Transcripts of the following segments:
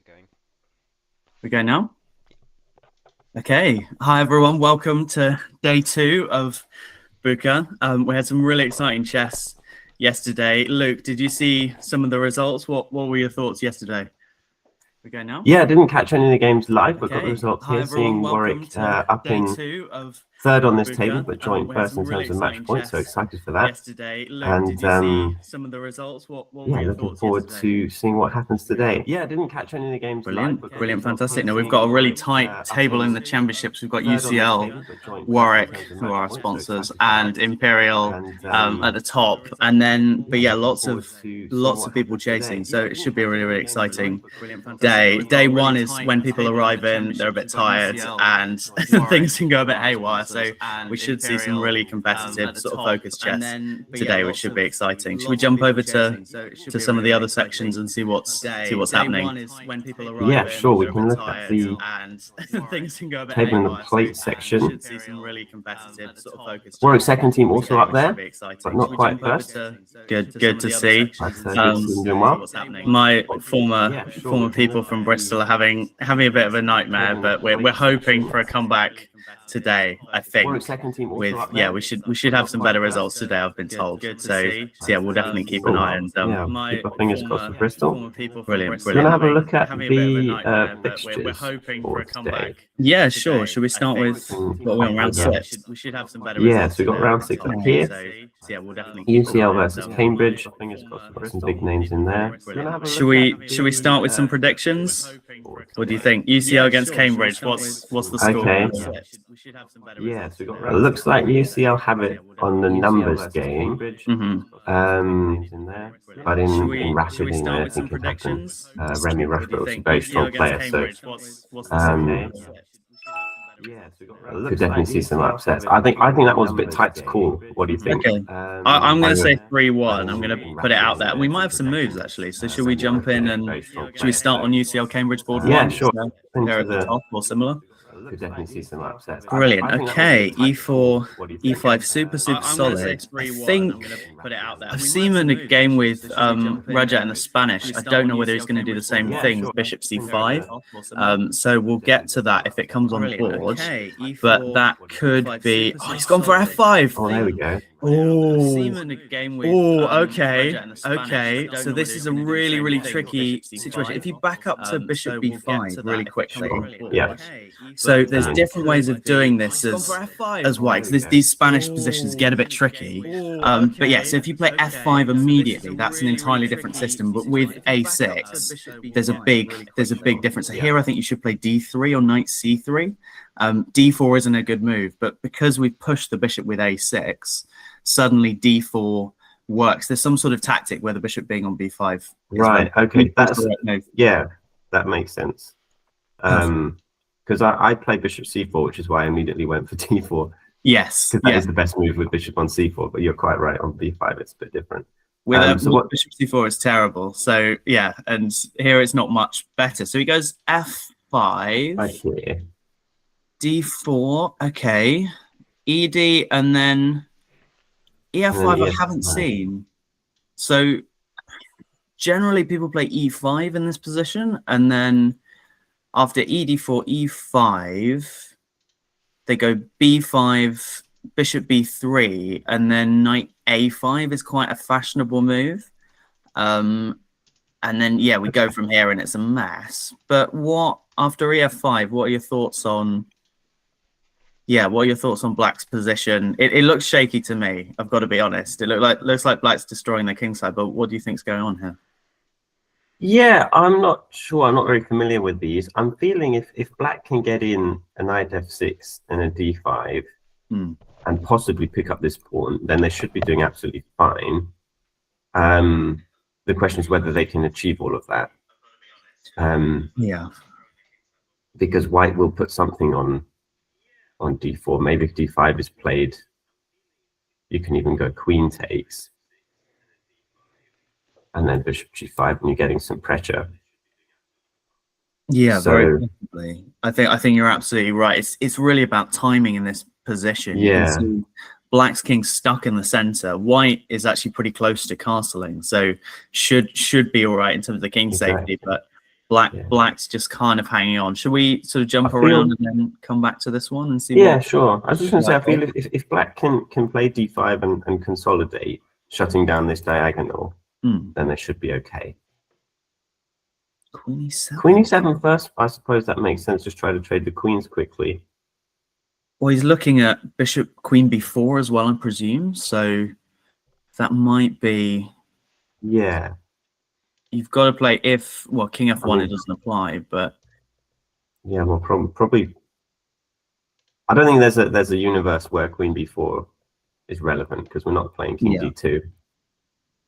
Going. We go now? Okay. Hi, everyone. Welcome to day 2 of BUCA. We had some really exciting chess yesterday. Luke, did you see some of the results? What were your thoughts yesterday? We go now? Yeah, I didn't catch any of the games live, but got Okay. the results Hi, here. everyone. Seeing Welcome Warwick to up day in 2 of third on this BUCA. table, but joint We had first some in really terms of match exciting points. So chess excited for that. yesterday. Luke, And did you see some of the results? What were yeah, your looking thoughts forward yesterday? to seeing what happens today. Yeah, I didn't catch any of the games live. But Brilliant, fantastic. Now we've got a really tight table in the championships. We've got UCL, Warwick, who are our sponsors, and Imperial at the top, and then yeah, lots of people chasing. So it should be a really exciting day. Day 1 is when people arrive in, they're a bit tired, and things can go a bit haywire. So we should see some really competitive sort of focus chess today, which should be exciting. Should we jump over to some of the other sections and see what's happening? Yeah, sure. We can look at the table in the plate section. Warwick's second team also up there, but not quite first. Good to see. Doing well. My former people from Bristol are having a bit of a nightmare, but we're hoping for a comeback today. I think we should have some better results today, I've been told. So yeah, we'll definitely keep an eye on keep our fingers crossed for Bristol. Brilliant. We're gonna have a look at the fixtures for today. Yeah, sure. Should we start with what we're on round 6? We should have some better results. So we've got round 6 up here. Yeah, we'll definitely UCL versus Cambridge. Fingers crossed, we've got some big names in there. Should we start with some predictions? What do you think? UCL against Cambridge. What's the score? Okay. Yeah, so it looks like UCL have it on the numbers game. But in rapid, I think it happens. Remy Rushbrook was a very strong player, so could definitely see some upsets. I think that was a bit tight to call. What do you think? Okay. I'm going to say 3-1. I'm going to put it out there. We might have some moves actually. So should we jump in and should we start on UCL Cambridge board 1? Yeah, sure. They're at the top or similar. Could definitely see some upsets. Brilliant. Okay, E4, E5, super solid. I think I've seen him in a game with Raja in the Spanish. I don't know whether he's going to do the same thing, Bishop C5. So we'll get to that if it comes on board. But that could be. Oh, he's gone for F5. Oh, there we go. Okay. So this is a really tricky situation. If you back up to Bishop B5 really quickly, yeah. So there's different ways of doing this as white. So these Spanish positions get a bit tricky. But yeah, so if you play F5 immediately, that's an entirely different system. But with A6, there's a big difference. So here I think you should play D3 or knight C3. D4 isn't a good move, but because we've pushed the bishop with A6, suddenly D4 works. There's some sort of tactic where the bishop being on B5. Right. Okay. Yeah, that makes sense. Because I played bishop C4, which is why I immediately went for D4. Yes. Because that is the best move with bishop on C4, but you're quite right. On B5, it's a bit different. With bishop C4 is terrible. So yeah, and here it's not much better. So he goes F5. Okay. D4. Okay. ED and then EF5 I haven't seen. So generally people play E5 in this position, and then after ED4, E5, they go B5, bishop B3, and then knight A5 is quite a fashionable move. And then yeah, we go from here and it's a mess. But after EF5, what are your thoughts on? Yeah, what are your thoughts on Black's position? It looks shaky to me, I've got to be honest. It looks like Black's destroying the kingside, but what do you think's going on here? Yeah, I'm not sure. I'm not very familiar with these. I'm feeling if Black can get in a knight F6 and a D5 and possibly pick up this pawn, then they should be doing absolutely fine. The question is whether they can achieve all of that. Yeah. Because White will put something on D4. Maybe if D5 is played, you can even go queen takes. And then bishop G5, and you're getting some pressure. Yeah, very definitely. I think you're absolutely right. It's really about timing in this position. Yeah. Black's king stuck in the center. White is actually pretty close to castling, so should be all right in terms of the king safety. But Black's just kind of hanging on. Should we sort of jump around and then come back to this one and see? Yeah, sure. I was just going to say, I feel if Black can play d5 and consolidate, shutting down this diagonal, then they should be okay. Queen e7. Queen e7 first. I suppose that makes sense. Just try to trade the queens quickly. Well, he's looking at bishop queen b4 as well, I presume. So that might be. Yeah. You've got to play if king f1 it doesn't apply, but yeah, well probably. I don't think there's a universe where queen b4 is relevant because we're not playing king d2.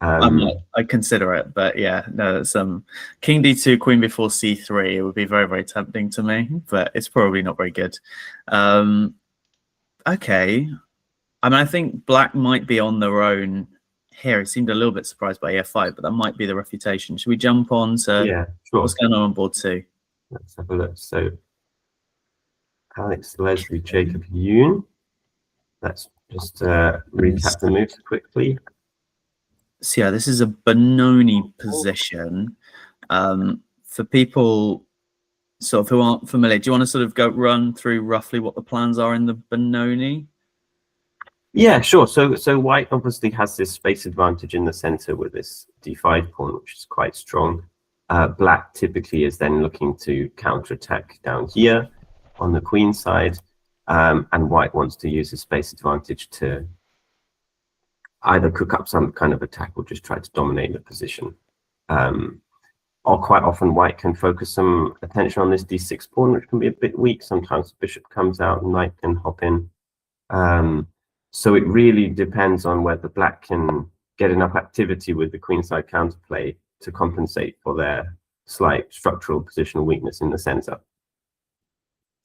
I consider it, but yeah, no, it's king d2, queen b4, c3. It would be very, very tempting to me, but it's probably not very good. Okay, I mean, I think Black might be on their own here. He seemed a little bit surprised by e5, but that might be the refutation. Should we jump on to what's going on board 2? Let's have a look. So Alex, Leslie, Jacob, Yoon. Let's just recap the moves quickly. So yeah, this is a Benoni position. For people sort of who aren't familiar, do you want to sort of run through roughly what the plans are in the Benoni? Yeah, sure. So White obviously has this space advantage in the center with this d5 pawn, which is quite strong. Black typically is then looking to counterattack down here on the queen side, and White wants to use his space advantage to either cook up some kind of attack or just try to dominate the position. Or quite often White can focus some attention on this d6 pawn, which can be a bit weak. Sometimes the bishop comes out and Knight can hop in. So it really depends on whether Black can get enough activity with the queenside counterplay to compensate for their slight structural positional weakness in the center.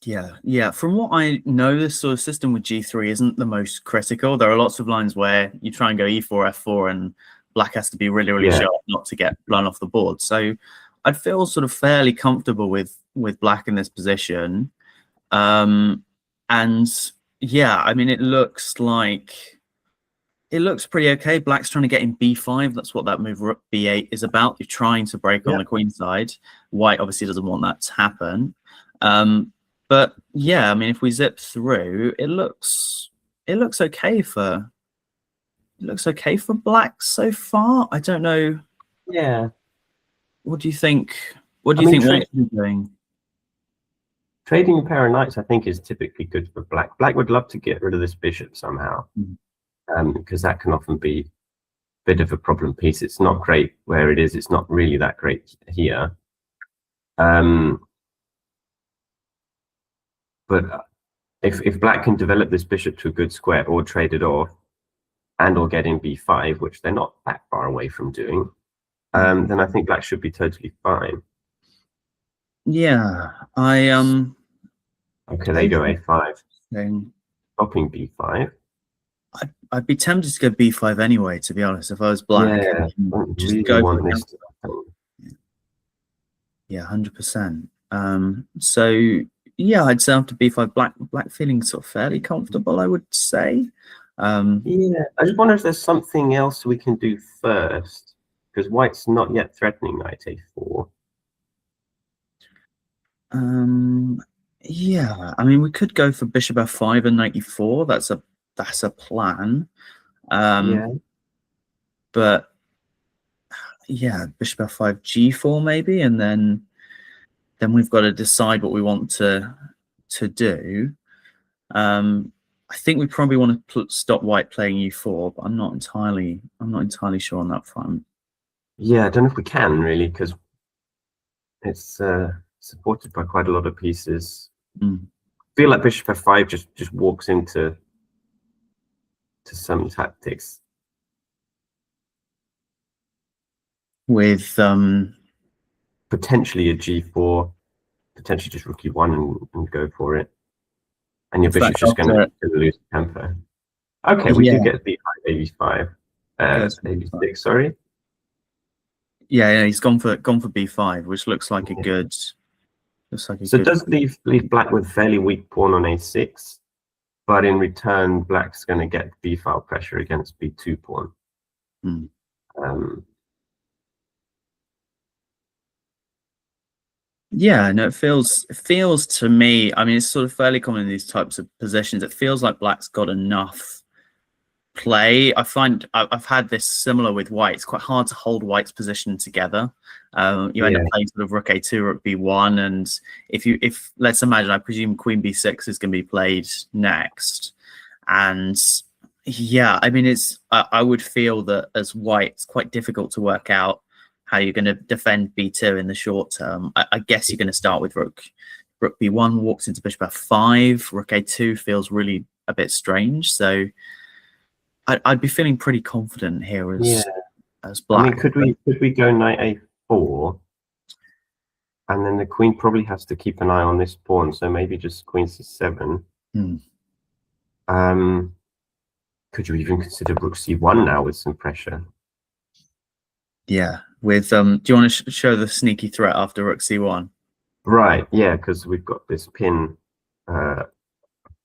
Yeah. From what I know, this sort of system with g3 isn't the most critical. There are lots of lines where you try and go e4, f4, and Black has to be really, really sharp not to get blown off the board. So I'd feel sort of fairly comfortable with Black in this position. And yeah, I mean, it looks pretty okay. Black's trying to get in b5. That's what that move rook b8 is about. You're trying to break on the queen side. White obviously doesn't want that to happen. But yeah, I mean, if we zip through, it looks okay for Black so far. I don't know. Yeah. What do you think? What do you think White's doing? Trading a pair of knights, I think, is typically good for Black. Black would love to get rid of this bishop somehow, because that can often be a bit of a problem piece. It's not great where it is. It's not really that great here. But if Black can develop this bishop to a good square or trade it off and or get in b5, which they're not that far away from doing, then I think Black should be totally fine. Yeah, Okay, they go a5. Stopping b5. I'd be tempted to go b5 anyway, to be honest. If I was Black, just really go want this to happen. Yeah, 100%. So yeah, I'd say after b5, Black feeling sort of fairly comfortable, I would say. Yeah, I just wonder if there's something else we can do first, because White's not yet threatening knight a4. Yeah, I mean, we could go for bishop f5 and knight e4. That's a plan. But yeah, bishop f5 g4 maybe, and then we've got to decide what we want to do. I think we probably want to stop White playing e4, but I'm not entirely sure on that front. Yeah, I don't know if we can really, because it's supported by quite a lot of pieces. I feel like bishop f5 just walks into some tactics with potentially a g4, potentially just rook e1 and go for it, and your bishop's just going to lose tempo. Okay, we do get b5, a5, a6. Sorry. Yeah, he's gone for b5, which looks like a good. So it does leave Black with fairly weak pawn on a6, but in return, Black's going to get b file pressure against b2 pawn. Yeah, no, it feels to me, I mean, it's sort of fairly common in these types of positions. It feels like black's got enough play. I find I've had this similar with white. It's quite hard to hold white's position together. You end up playing sort of rook a2, rook b1, and if let's imagine, I presume queen b6 is going to be played next, and yeah, I mean, I would feel that as white, it's quite difficult to work out how you're going to defend b2 in the short term. I guess you're going to start with rook b1, walks into bishop f5, rook a2 feels really a bit strange, so I'd be feeling pretty confident here as black. I mean, could we go knight a4, and then the queen probably has to keep an eye on this pawn, so maybe just queen c7. Could you even consider rook c1 now with some pressure? Yeah, with do you want to show the sneaky threat after rook c1? Right, yeah, because we've got this pin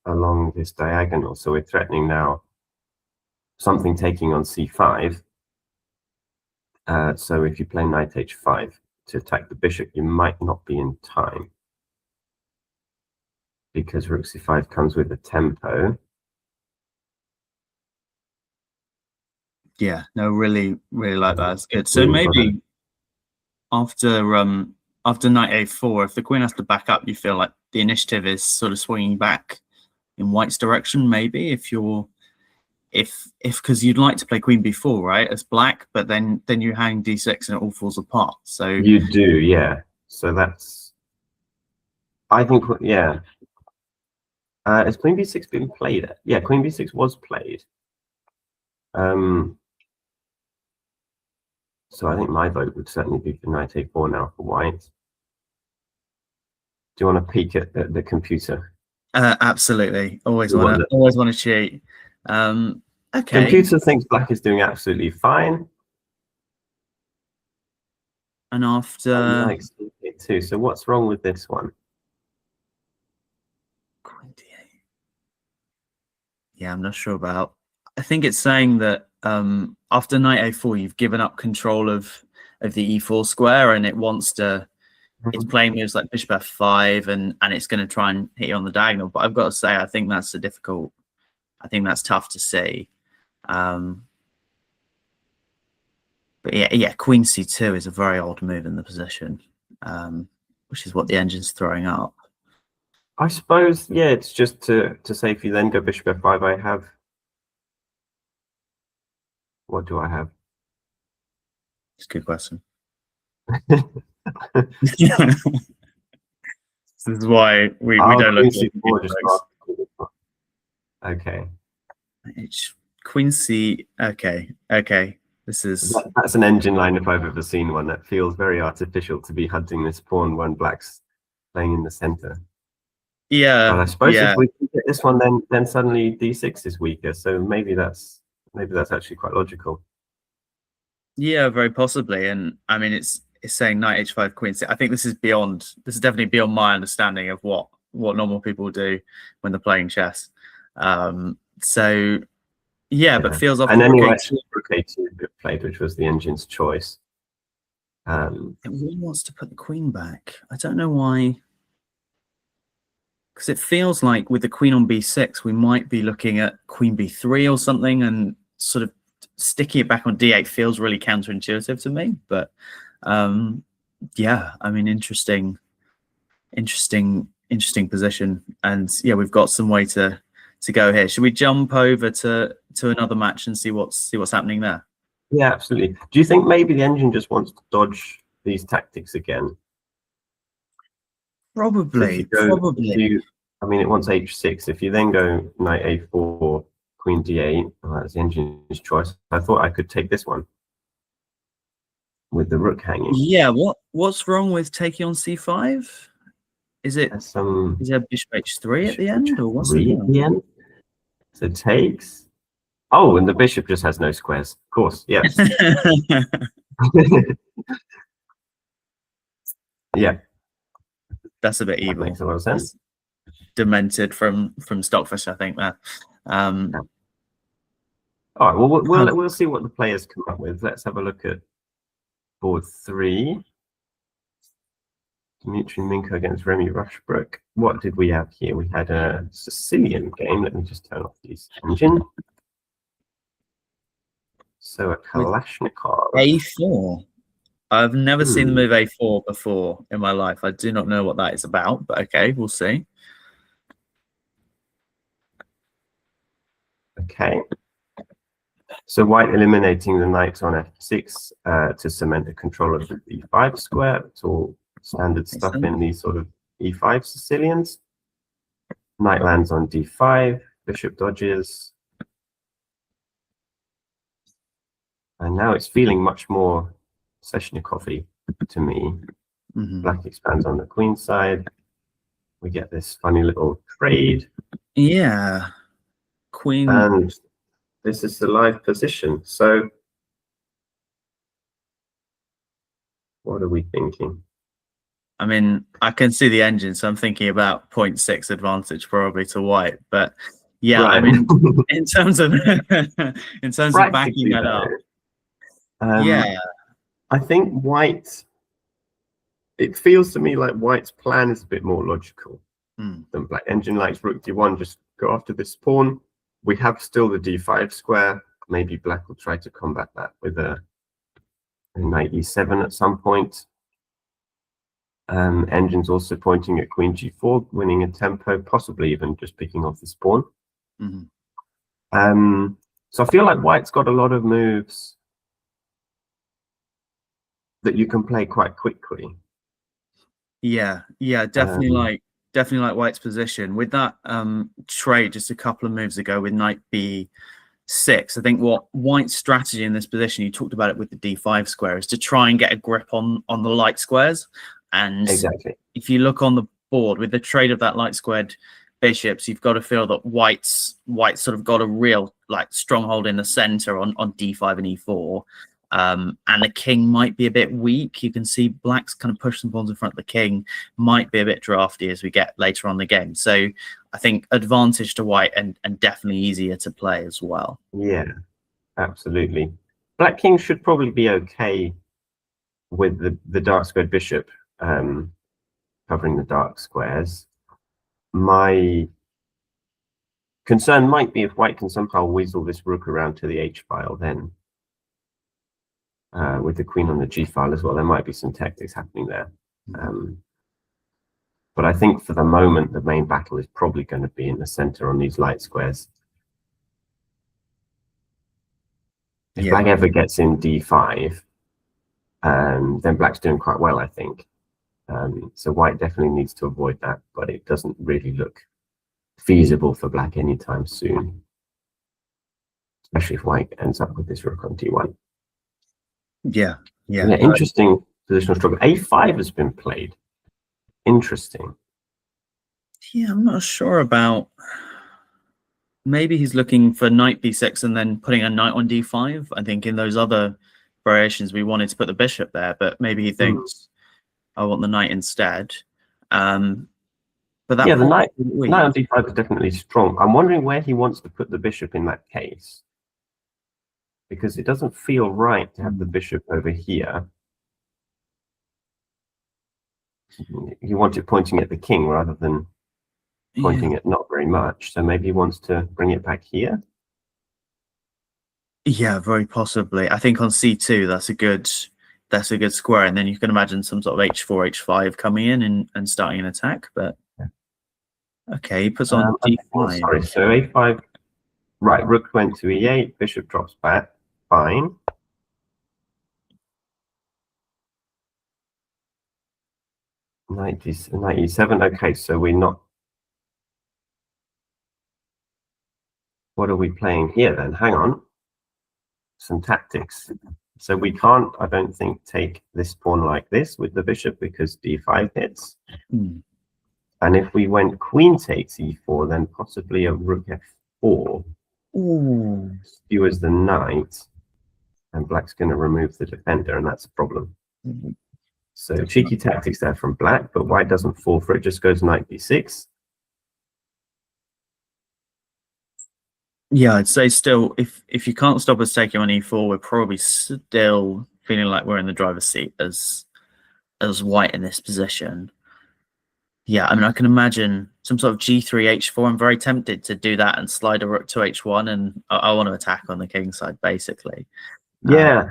along this diagonal, so we're threatening now something taking on c5. So if you play knight h5 to attack the bishop, you might not be in time, because rook c5 comes with a tempo. Yeah, no, really like that. It's good. So maybe after knight a4, if the queen has to back up, you feel like the initiative is sort of swinging back in white's direction. Maybe if because you'd like to play queen b4, right, as black, but then you hang d6 and it all falls apart. So you do, yeah. So that's, I think, yeah. Has queen b6 been played? Yeah, queen b6 was played. So I think my vote would certainly be for knight a4 now for white. Do you want to peek at the computer? Absolutely. Always want to cheat. Okay. Computer thinks black is doing absolutely fine. And after likes it too. So what's wrong with this one? Queen d8. Yeah, I'm not sure about. I think it's saying that after knight a4, you've given up control of the e4 square, and it wants to. It's playing moves like bishop f5, and it's going to try and hit you on the diagonal. But I've got to say, I think that's I think that's tough to see. But yeah, queen c2 is a very odd move in the position, which is what the engine's throwing up. I suppose, yeah, it's just to say if you then go bishop f5, I have. What do I have? It's a good question. This is why we don't look at okay. Queen c. Okay. This is that's an engine line if I've ever seen one. That feels very artificial to be hunting this pawn when black's playing in the center. Yeah. But I suppose if we can get this one, then suddenly d6 is weaker. So maybe that's actually quite logical. Yeah, very possibly. And I mean, it's saying knight h5, queen c. I think this is definitely beyond my understanding of what normal people do when they're playing chess. So yeah, but feels off. And anyway, rook a2 played, which was the engine's choice. It really wants to put the queen back. I don't know why. Because it feels like with the queen on b6, we might be looking at queen b3 or something, and sort of sticking it back on d8 feels really counterintuitive to me. But yeah, I mean, interesting position. And yeah, we've got some way to go here. Should we jump over to another match and see what's happening there? Yeah, absolutely. Do you think maybe the engine just wants to dodge these tactics again? Probably. I mean, it wants h6. If you then go knight a4, queen d8, well, that's the engine's choice. I thought I could take this one with the rook hanging. Yeah. What's wrong with taking on c5? Is there bishop h3 at the end, or what's it at the end? So takes. Oh, and the bishop just has no squares. Of course, yes. Yeah. That's a bit evil. That makes a lot of sense. Demented from Stockfish, I think that. All right. Well, we'll see what the players come up with. Let's have a look at board 3. Dmitry Minko against Remy Rushbrook. What did we have here? We had a Sicilian game. Let me just turn off this engine. So a Kalashnikov. A4. I've never seen the move A4 before in my life. I do not know what that is about, but okay, we'll see. Okay. So white eliminating the knight on f6 to cement the control of the d5 square. It's all standard stuff in these sort of e5 Sicilians. Knight lands on d5, bishop dodges. And now it's feeling much more Sveshnikov-y to me. Black expands on the queen side. We get this funny little trade. Yeah. Queen. And this is the live position. So what are we thinking? I mean, I can see the engine, so I'm thinking about 0.6 advantage probably to white. But yeah, right. I mean, in terms of backing that up, yeah, I think white. It feels to me like white's plan is a bit more logical than black. Engine likes rook d1, just go after this pawn. We have still the d5 square. Maybe black will try to combat that with a knight e7 at some point. Engine's also pointing at queen g4, winning a tempo, possibly even just picking off this pawn. So I feel like white's got a lot of moves that you can play quite quickly. Yeah, definitely like white's position with that trade just a couple of moves ago with knight b6. I think what white's strategy in this position, you talked about it with the d5 square, is to try and get a grip on the light squares. And if you look on the board with the trade of that light squared bishops, you've got to feel that white's sort of got a real like stronghold in the center on d5 and e4. And the king might be a bit weak. You can see black's kind of push some pawns in front of the king, might be a bit drafty as we get later on the game. So I think advantage to white and definitely easier to play as well. Yeah, absolutely. Black king should probably be okay with the dark squared bishop covering the dark squares. My concern might be if white can somehow weasel this rook around to the h-file, then with the queen on the g-file as well, there might be some tactics happening there. But I think for the moment, the main battle is probably going to be in the center on these light squares. If black ever gets in d5, then black's doing quite well, I think. So white definitely needs to avoid that, but it doesn't really look feasible for black anytime soon, especially if white ends up with this rook on d1. Yeah. Interesting positional struggle. a5 has been played. Interesting. Yeah, I'm not sure about. Maybe he's looking for knight b6 and then putting a knight on d5. I think in those other variations we wanted to put the bishop there, but maybe he thinks I want the knight instead. But that the knight on d5 is definitely strong. I'm wondering where he wants to put the bishop in that case, because it doesn't feel right to have the bishop over here. You want it pointing at the king rather than pointing at not very much. So maybe he wants to bring it back here. Yeah, very possibly. I think on c2 that's a good square, and then you can imagine some sort of h4, h5 coming in and starting an attack. But okay, he puts on d5. Sorry, so a5. Right, rook went to e8, bishop drops back. Fine. Knight e7. Okay, so we're not. What are we playing here then? Hang on. Some tactics. So we can't, I don't think, take this pawn like this with the bishop because d5 hits. And if we went queen takes e4, then possibly a rook f4 skewers the knight, and black's going to remove the defender, and that's a problem. So cheeky tactics there from black, but white doesn't fall for it, just goes knight b6. Yeah, I'd say still, if you can't stop us taking on e4, we're probably still feeling like we're in the driver's seat as white in this position. Yeah, I mean, I can imagine some sort of G3, H4. I'm very tempted to do that and slide a rook to H1, and I want to attack on the king side, basically. Yeah.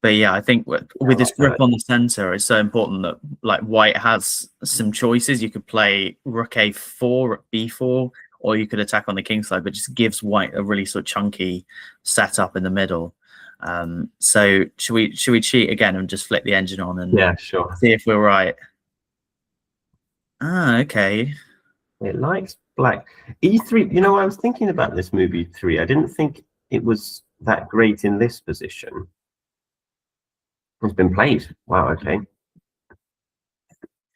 But yeah, I think with this grip on the center, it's so important that like white has some choices. You could play rook A4, rook B4, or you could attack on the king side, but just gives white a really sort of chunky setup in the middle. So should we cheat again and just flick the engine on and sure, see if we're right? Ah, okay. It likes black. E3, you know, I was thinking about this move E3. I didn't think it was that great in this position. It's been played. Wow, okay.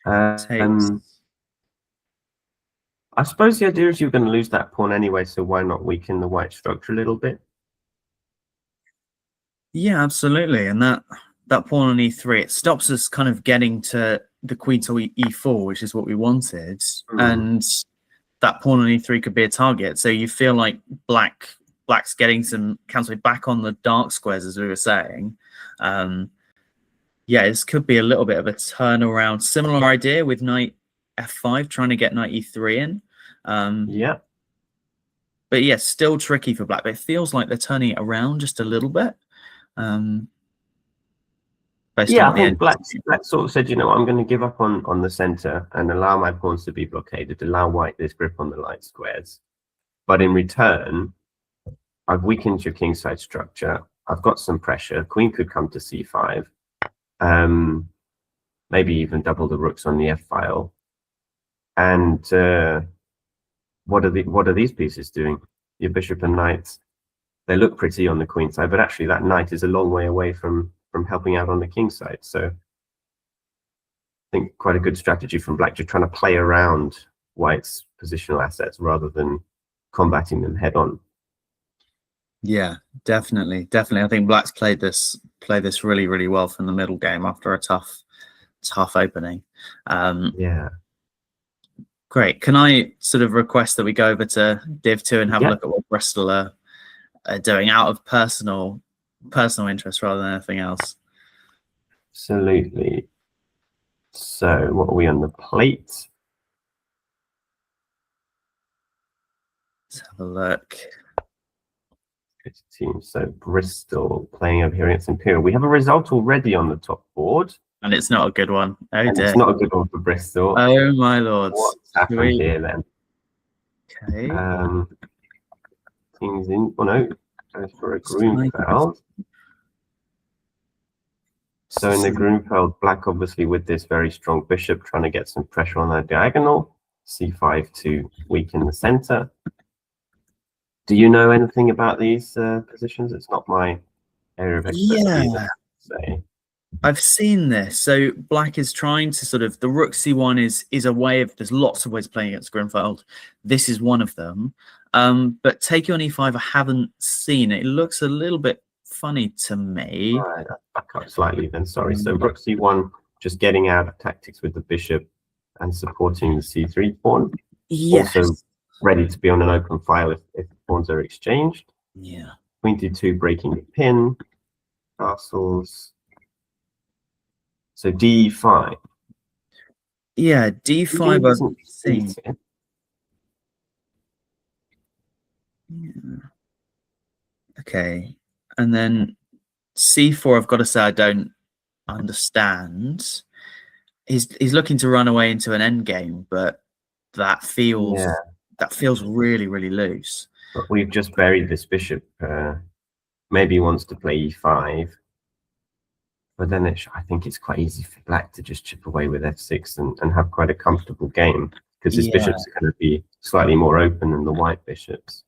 I suppose the idea is you're going to lose that pawn anyway, so why not weaken the white structure a little bit? Yeah, absolutely. And that pawn on E3, it stops us kind of getting to the queen to E4, which is what we wanted. And that pawn on E3 could be a target. So you feel like black's getting some counter back on the dark squares, as we were saying. Yeah, this could be a little bit of a turnaround. Similar idea with knight F5, trying to get knight E3 in. Yeah. But yeah, still tricky for black. But it feels like they're turning it around just a little bit. Yeah, I think black sort of said, you know, I'm going to give up on the center and allow my pawns to be blockaded, allow white this grip on the light squares. But in return, I've weakened your kingside structure. I've got some pressure. Queen could come to C5. Maybe even double the rooks on the F file. And what are these pieces doing? Your bishop and knights. They look pretty on the queen side, but actually that knight is a long way away from helping out on the king side. So I think quite a good strategy from black, just trying to play around white's positional assets rather than combating them head on. Yeah, definitely. I think black's played this really, really well from the middle game after a tough opening. Yeah. Great. Can I sort of request that we go over to Div 2 and have a look at what Bristol are doing out of personal interest rather than anything else? Absolutely. So what are we on the plate? Let's have a look. Team. So Bristol playing over here against Imperial. We have a result already on the top board. And it's not a good one. Oh dear. It's not a good one for Bristol. Oh my lord. What's happened here then? Okay. King's in. Oh no. Goes for a Grunfeld. So in the Grunfeld, black obviously with this very strong bishop trying to get some pressure on that diagonal. C5 to weaken the center. Do you know anything about these positions? It's not my area of expertise. Yeah. I've seen this. So black is trying to sort of, the rook c1 is a way of, there's lots of ways of playing against Grunfeld. This is one of them. But take on e5, I haven't seen it. It looks a little bit funny to me. Right, back up slightly then, sorry. So rook c1, just getting out of tactics with the bishop and supporting the c3 pawn. Yes. Also ready to be on an open file if pawns are exchanged. Yeah. Queen d2 breaking the pin. Castles. So d5. Yeah, d5 I've seen. Yeah. Okay. And then c4, I've got to say I don't understand. He's looking to run away into an endgame, but that feels really, really loose. But we've just buried this bishop. Maybe he wants to play e5. But then I think it's quite easy for black to just chip away with f6 and have quite a comfortable game because his bishops are going to be slightly more open than the white bishops.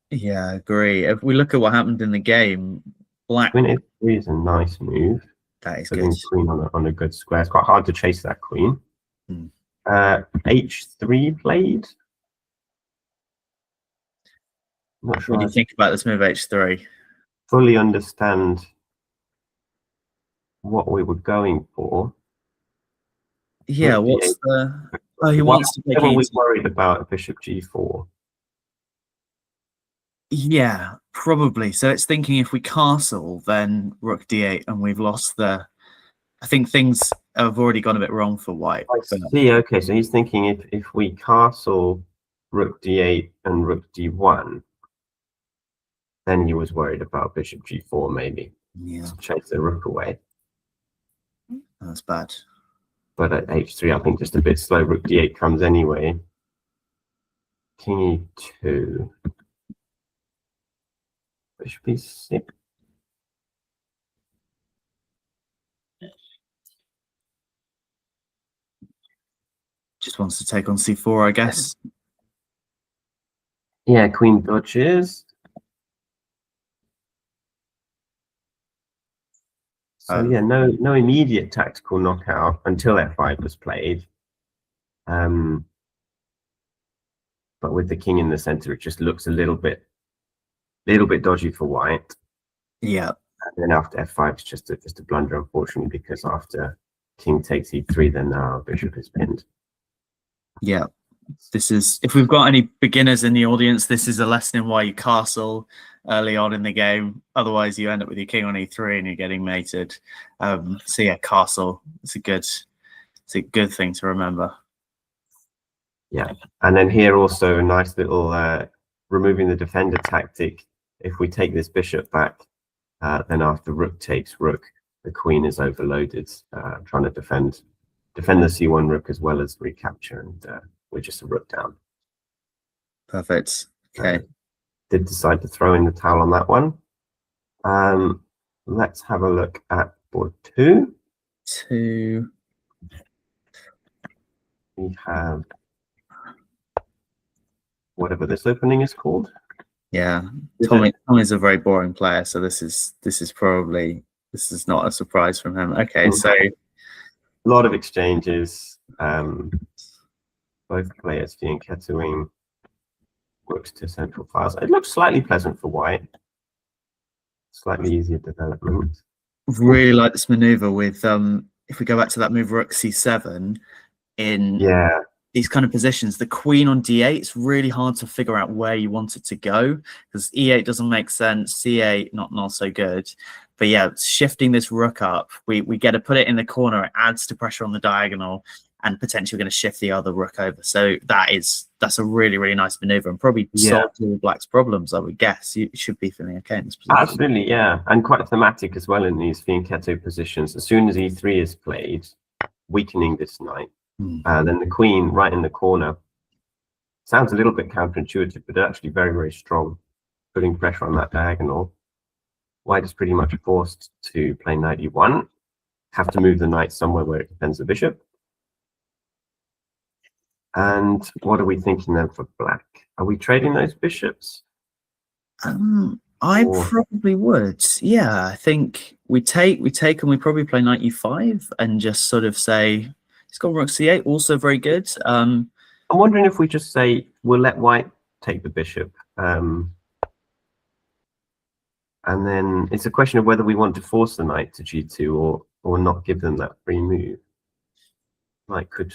Yeah, I agree. If we look at what happened in the game, black... Queen a3 is a nice move. That is good. Queen on a good square. It's quite hard to chase that queen. H3 played. Not sure. What do you think about this move, H3? Fully understand what we were going for. Yeah, what's the... Oh, he wants to play... Were we worried about bishop g4? Yeah, probably. So it's thinking if we castle, then rook d8, and we've lost the... I think things have already gone a bit wrong for white. I see. Okay, so he's thinking if we castle rook d8 and rook d1, then he was worried about bishop g4 maybe. Yeah, to chase the rook away. That's bad. But at h3, I think just a bit slow. Rook d8 comes anyway. King e2. Bishop e6. Just wants to take on c4, I guess. Yeah, queen dodges. So yeah, no immediate tactical knockout until f5 was played. But with the king in the center, it just looks a little bit dodgy for white. Yeah. And then after f5, it's just a blunder, unfortunately, because after king takes e3, then now bishop is pinned. Yeah. This is, if we've got any beginners in the audience, this is a lesson in why you castle early on in the game. Otherwise, you end up with your king on e3 and you're getting mated. So yeah, castle. It's a good thing to remember. Yeah, and then here also a nice little removing the defender tactic. If we take this bishop back, then after rook takes rook, the queen is overloaded, trying to defend the c1 rook as well as recapture, and we're just a rook down. Perfect. Okay. Did decide to throw in the towel on that one. Let's have a look at board 2. We have whatever this opening is called. Yeah, Tommy's a very boring player, so this is not a surprise from him. Okay, so a lot of exchanges. Both players fianchettoing rooks to central files. It looks slightly pleasant for white. Slightly easier development. Really like this maneuver with if we go back to that move rook c7 in these kind of positions, the queen on d8, it's really hard to figure out where you want it to go because e8 doesn't make sense, c8 not so good. But yeah, shifting this rook up, we get to put it in the corner. It adds to pressure on the diagonal and potentially going to shift the other rook over. So that's a really nice maneuver and probably solved all Black's problems, I would guess. You should be feeling okay in this position. Absolutely, yeah, and quite thematic as well in these fianchetto positions. As soon as e3 is played, weakening this knight. Then the queen right in the corner. Sounds a little bit counterintuitive, but actually very strong, putting pressure on that diagonal. White is pretty much forced to play knight e1, have to move the knight somewhere where it defends the bishop. And what are we thinking then for Black? Are we trading those bishops? I probably would. Yeah, I think we take and we probably play knight e5 and just sort of say he's got rook c8, also very good. I'm wondering if we just say we'll let white take the bishop. And then it's a question of whether we want to force the knight to g2 or not give them that free move. Like could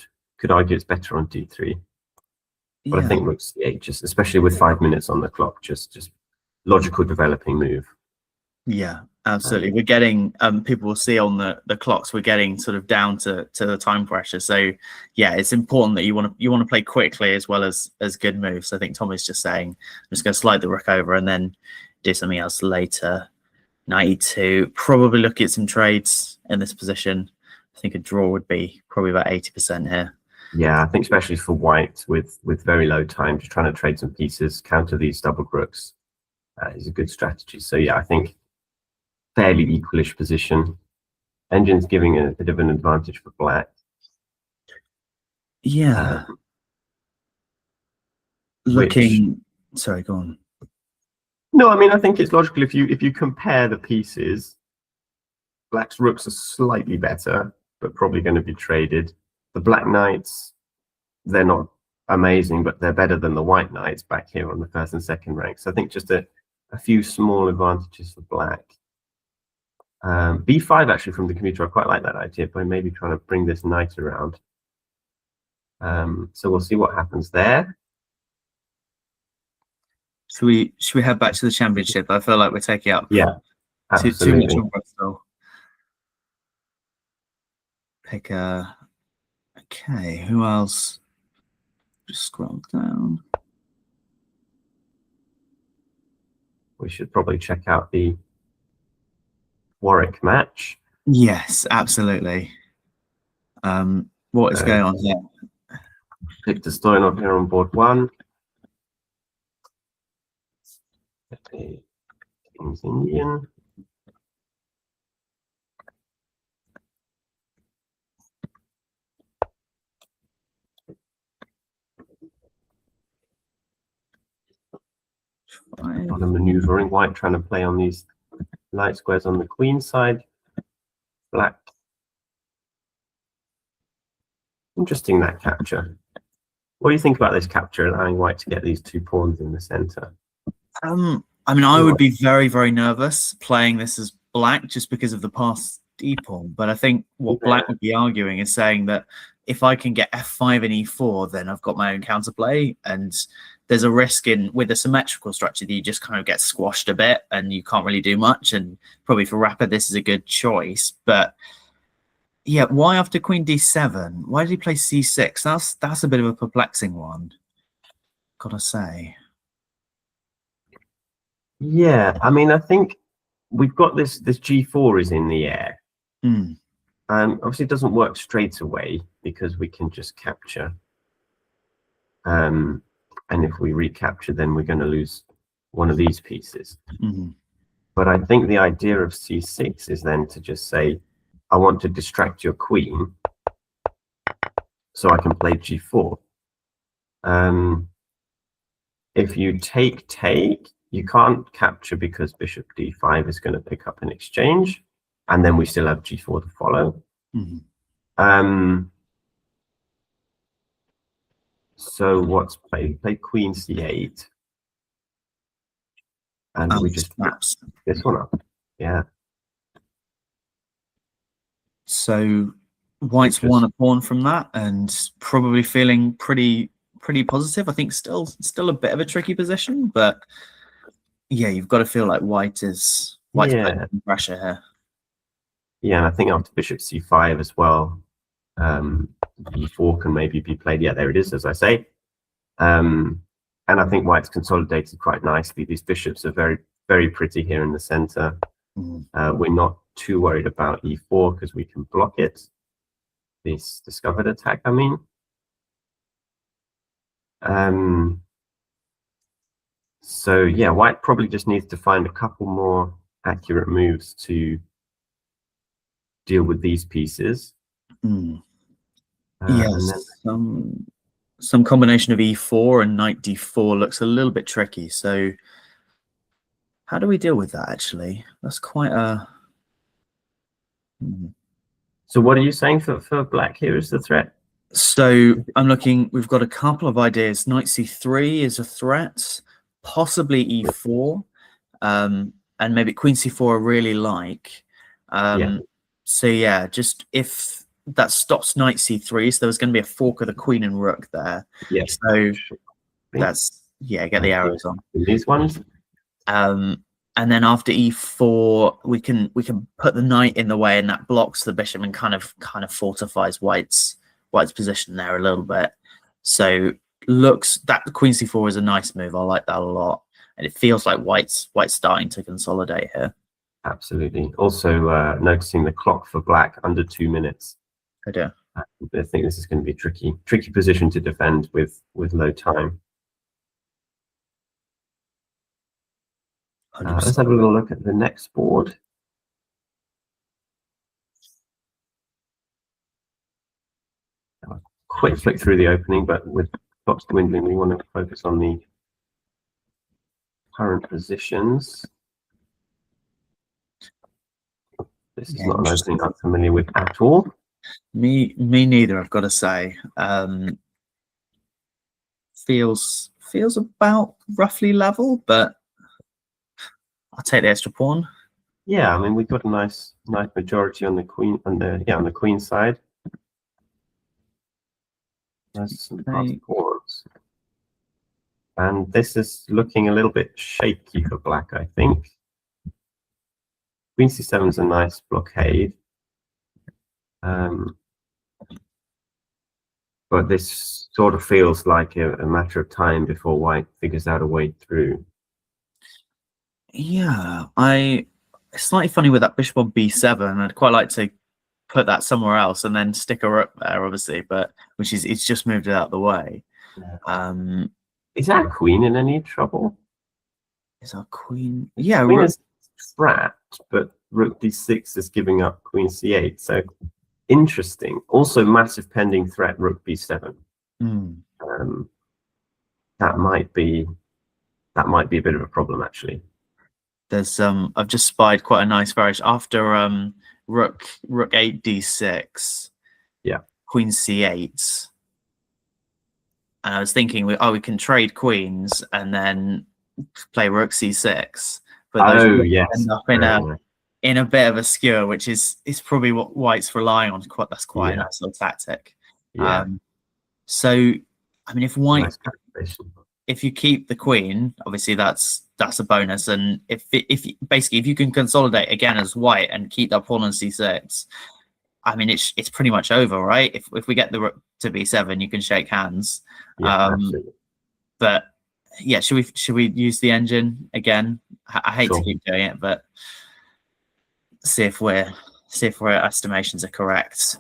argue it's better on d3. But I think rook c8, just especially with 5 minutes on the clock, just logical developing move. Yeah, absolutely. We're getting people will see on the clocks, we're getting sort of down to the time pressure. So yeah, it's important that you want to play quickly as well as good moves. I think Tommy's just saying I'm just going to slide the rook over and then do something else later. Knight e2, probably look at some trades in this position. I think a draw would be probably about 80% here. Yeah, I think especially for white with very low time, just trying to trade some pieces, counter these double rooks is a good strategy. So yeah, I think fairly equalish position. Engine's giving a bit of an advantage for Black. Yeah. Sorry, go on. No, I mean, I think it's logical if you compare the pieces, Black's rooks are slightly better, but probably going to be traded. The Black Knights, they're not amazing, but they're better than the White Knights back here on the first and second rank. So I think just a few small advantages for Black. B5 actually from the computer, I quite like that idea, by maybe trying to bring this knight around. So we'll see what happens there. Should we head back to the championship? I feel like we're taking up too much on Bristol. pick a. Okay, who else? Just scroll down. We should probably check out the Warwick match. Yes, absolutely. What is going on here? Victor Stoyanov here on board 1. King's Indian. A lot of maneuvering. White trying to play on these light squares on the queen side. Black. Interesting, that capture. What do you think about this capture, allowing white to get these 2 pawns in the center? I mean, I would be very, very nervous playing this as black just because of the past d pawn. But I think what black would be arguing is saying that if I can get f5 and e4, then I've got my own counterplay. And there's a risk with a symmetrical structure that you just kind of get squashed a bit and you can't really do much. And probably for Rapper, this is a good choice. But yeah, why after queen d7? Why did he play c6? That's a bit of a perplexing one, gotta say. Yeah, I mean, I think we've got this g4 is in the air. Obviously, it doesn't work straight away because we can just capture. And if we recapture, then we're going to lose one of these pieces. But I think the idea of c6 is then to just say, I want to distract your queen so I can play g4. If you take, you can't capture because bishop d5 is going to pick up an exchange, and then we still have g4 to follow. So what's played? Play queen c8, and we just snaps this one up. Yeah. So white's won a pawn from that, and probably feeling pretty positive. I think still a bit of a tricky position, but yeah, you've got to feel like white's putting pressure here. Yeah, and I think after bishop c5 as well, e4 can maybe be played. Yeah, there it is, as I say. And I think white's consolidated quite nicely. These bishops are very, very pretty here in the center. We're not too worried about e4 because we can block it. This discovered attack, I mean. So yeah, white probably just needs to find a couple more accurate moves to deal with these pieces. Yes, some combination of e4 and knight d4 looks a little bit tricky. So how do we deal with that, actually? That's quite a... So what are you saying for black here is the threat? So I'm looking, we've got a couple of ideas. Knight c3 is a threat, possibly e4, and maybe queen c4 I really like. So yeah, just if that stops knight c3, so there's going to be a fork of the queen and rook there. So that's, get the arrows on. These ones. And then after e4, we can put the knight in the way, and that blocks the bishop and kind of fortifies white's position there a little bit. So looks that queen c4 is a nice move. I like that a lot, and it feels like white's starting to consolidate here. Absolutely. Also noticing the clock for black under 2 minutes. I do. I think this is going to be a tricky position to defend with low time. Let's have a little look at the next board. Quick flick through the opening, but with clocks dwindling, we want to focus on the current positions. This is not an opening I'm familiar with at all. Me neither, I've got to say. Feels about roughly level, but I'll take the extra pawn. Yeah, I mean we've got a nice majority on the queen on the queen side. There's some pawns. And this is looking a little bit shaky for black, I think. Queen c7 is a nice blockade. But this sort of feels like a matter of time before white figures out a way through. Yeah, it's slightly funny with that bishop on b7. I'd quite like to put that somewhere else and then stick a rook there, obviously, but it's just moved it out of the way. Is our queen in any trouble? Is our queen? Yeah, queen is trapped, but rook d6 is giving up queen c8. So interesting. Also, massive pending threat, rook b7. That might be a bit of a problem, actually. There's I've just spied quite a nice variation after rook 8 d6. Yeah, queen c8. And I was thinking we can trade queens and then play rook c6. But those end up in a bit of a skewer, which is probably what white's relying on. That's quite a nice little tactic. Yeah. So I mean, if you keep the queen, obviously that's a bonus. And if you can consolidate again as white and keep that pawn on c6, I mean it's pretty much over, right? If we get the rook to b7, you can shake hands. But yeah, should we use the engine again? I hate to keep doing it, but see if our estimations are correct.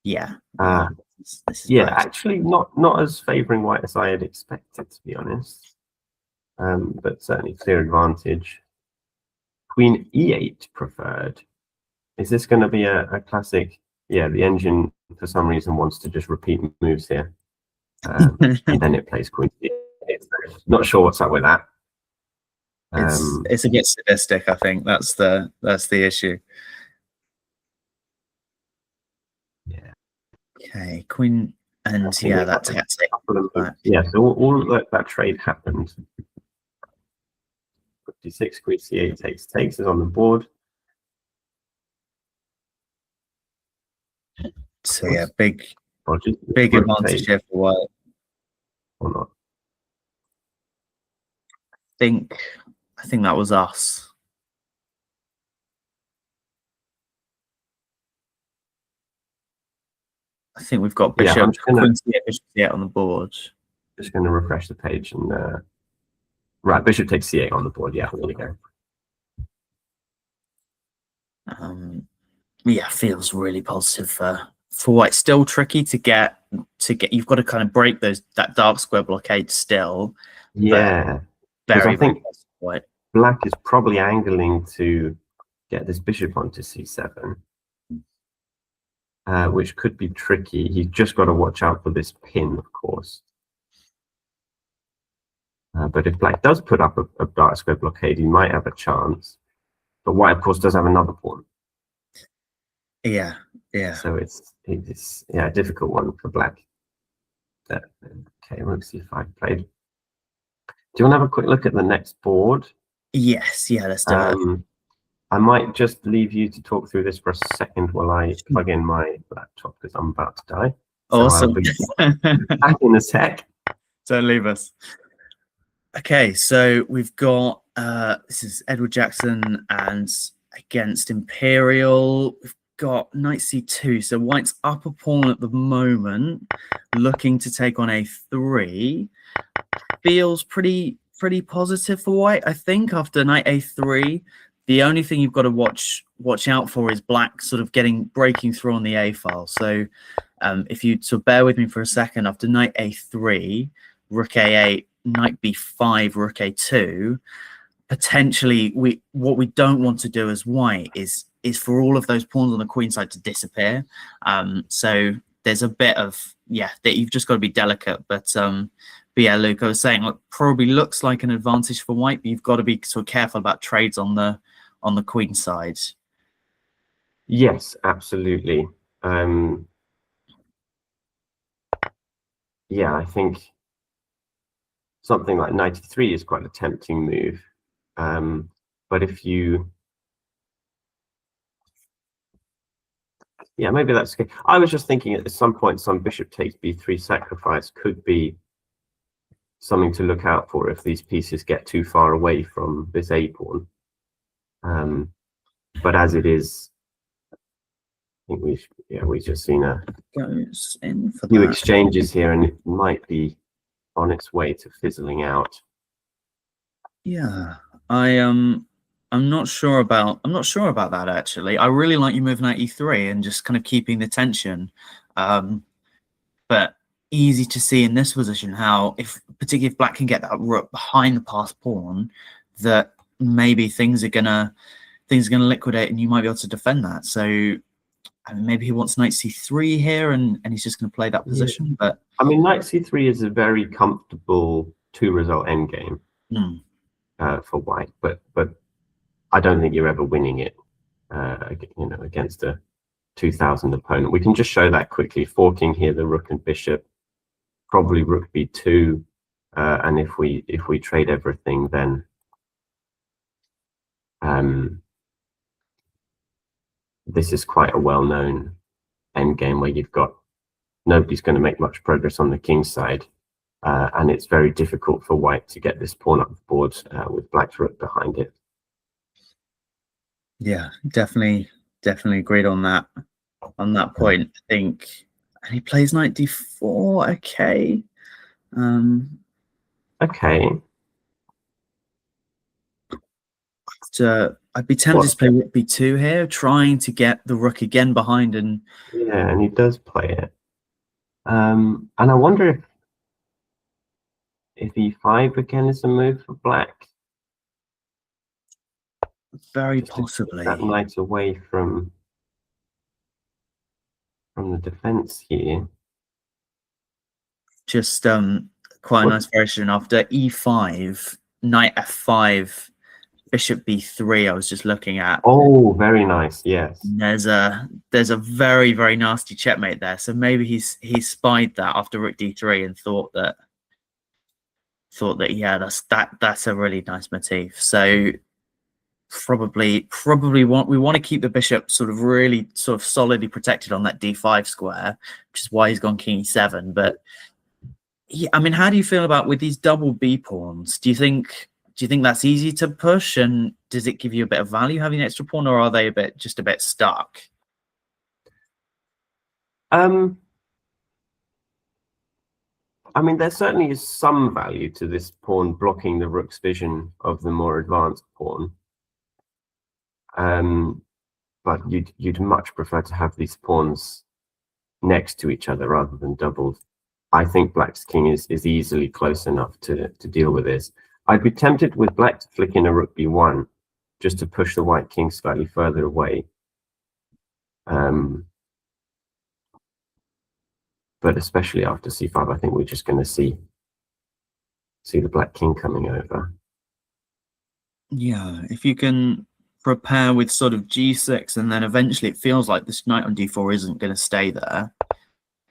Yeah. Actually not as favoring white as I had expected, to be honest. But certainly clear advantage. Queen e8 preferred. Is this going to be a classic? Yeah, the engine for some reason wants to just repeat moves here. And then it plays queen e8. Not sure what's up with that. It's a bit sadistic, I think. That's the issue. Yeah. Okay, queen and that tactic. Yeah, so all that trade happened. d6, queen c8 takes is on the board. So yeah, big advantage here for white. Or not? I think that was us. I think we've got bishop, queen c8 on the board. Just going to refresh the page and right, bishop takes c8 on the board. Yeah, there you go. Yeah, feels really positive for white. Still tricky to get. You've got to kind of break that dark square blockade still. Yeah, very. I think white. Black is probably angling to get this bishop onto c7, which could be tricky. You've just got to watch out for this pin, of course. But if Black does put up a dark square blockade, he might have a chance. But White, of course, does have another pawn. Yeah. So it's a difficult one for Black. Okay, rook c5 played. Do you want to have a quick look at the next board? Yes, yeah, let's do it. I might just leave you to talk through this for a second while I plug in my laptop because I'm about to die. Awesome. So I'll be back in a sec. Don't leave us. Okay, so we've got this is Edward Jackson and against Imperial. We've got knight c2. So White's up a pawn at the moment, looking to take on a3. Feels pretty positive for White, I think, after knight a3. The only thing you've got to watch out for is Black sort of breaking through on the A file. So if you bear with me for a second, after knight a3, rook a8, knight b5, rook a2, potentially what we don't want to do as White is for all of those pawns on the queen side to disappear. So there's a bit of that you've just got to be delicate. But yeah, Luke, I was saying it probably looks like an advantage for White, but you've got to be sort of careful about trades on the queen side. Yes, absolutely. Yeah, I think something like 93 is quite a tempting move. But if you... Yeah, maybe that's good. I was just thinking at some point some bishop takes b3 sacrifice could be something to look out for if these pieces get too far away from this a pawn. But as it is, think we've just seen a goes in for few that. exchanges here, and it might be on its way to fizzling out. Yeah, I'm not sure about that actually. I really like you moving out e3 and just kind of keeping the tension. But easy to see in this position how, particularly if black can get that rook behind the passed pawn, that maybe things are gonna liquidate and you might be able to defend that. So I mean, maybe he wants knight c3 here and he's just going to play that position. Yeah. But I mean, knight c3 is a very comfortable 2-result endgame for white, but I don't think you're ever winning it, against a 2000 opponent. We can just show that quickly. Forking here the rook and bishop, probably rook b2, and if we trade everything, then this is quite a well-known endgame where you've got nobody's going to make much progress on the king's side, and it's very difficult for white to get this pawn up the board with black's rook behind it. Yeah, definitely agreed on that point. I think, and he plays knight d4. Okay. Okay. I'd be tempted to play rook b2 here, trying to get the rook again behind. And yeah, and he does play it. And I wonder if e5 again is a move for black. Very possibly. That knight away from the defense here. Just quite a nice variation after e5, knight f5, bishop b3. I was just looking at. Oh, very nice. Yes. There's a very, very nasty checkmate there. So maybe he spied that after rook d3 and thought that yeah, that's a really nice motif. So probably we want to keep the bishop sort of solidly protected on that d5 square, which is why he's gone king e7. But yeah, I mean, how do you feel about with these double b pawns? Do you think that's easy to push, and does it give you a bit of value having an extra pawn, or are they just a bit stuck? I mean, there certainly is some value to this pawn blocking the rook's vision of the more advanced pawn. But you'd much prefer to have these pawns next to each other rather than doubled. I think black's king is easily close enough to deal with this. I'd be tempted with black to flick in a rook b1 just to push the white king slightly further away. But especially after c5, I think we're just going to see the black king coming over. Yeah, if you can prepare with sort of g6, and then eventually it feels like this knight on d4 isn't going to stay there.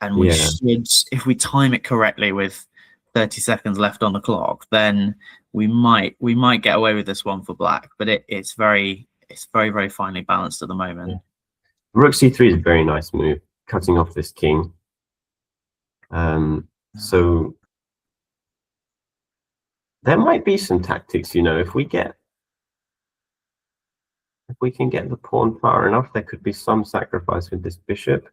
And we should, if we time it correctly with 30 seconds left on the clock, then we might get away with this one for black. But it's very, very finely balanced at the moment. Yeah. Rook c3 is a very nice move, cutting off this king. So there might be some tactics, if we can get the pawn far enough, there could be some sacrifice with this bishop.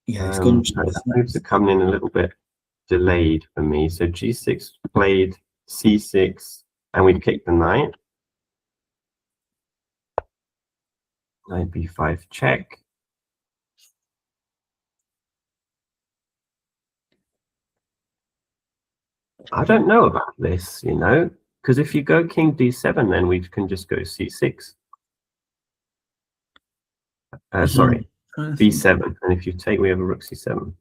Yeah, it's good. Moves are coming in a little bit delayed for me. So g6 played, c6, and we've kicked the knight. Knight b5 check. I don't know about this, because if you go king d7, then we can just go c6. Sorry, b7, and if you take, we have a rook c7.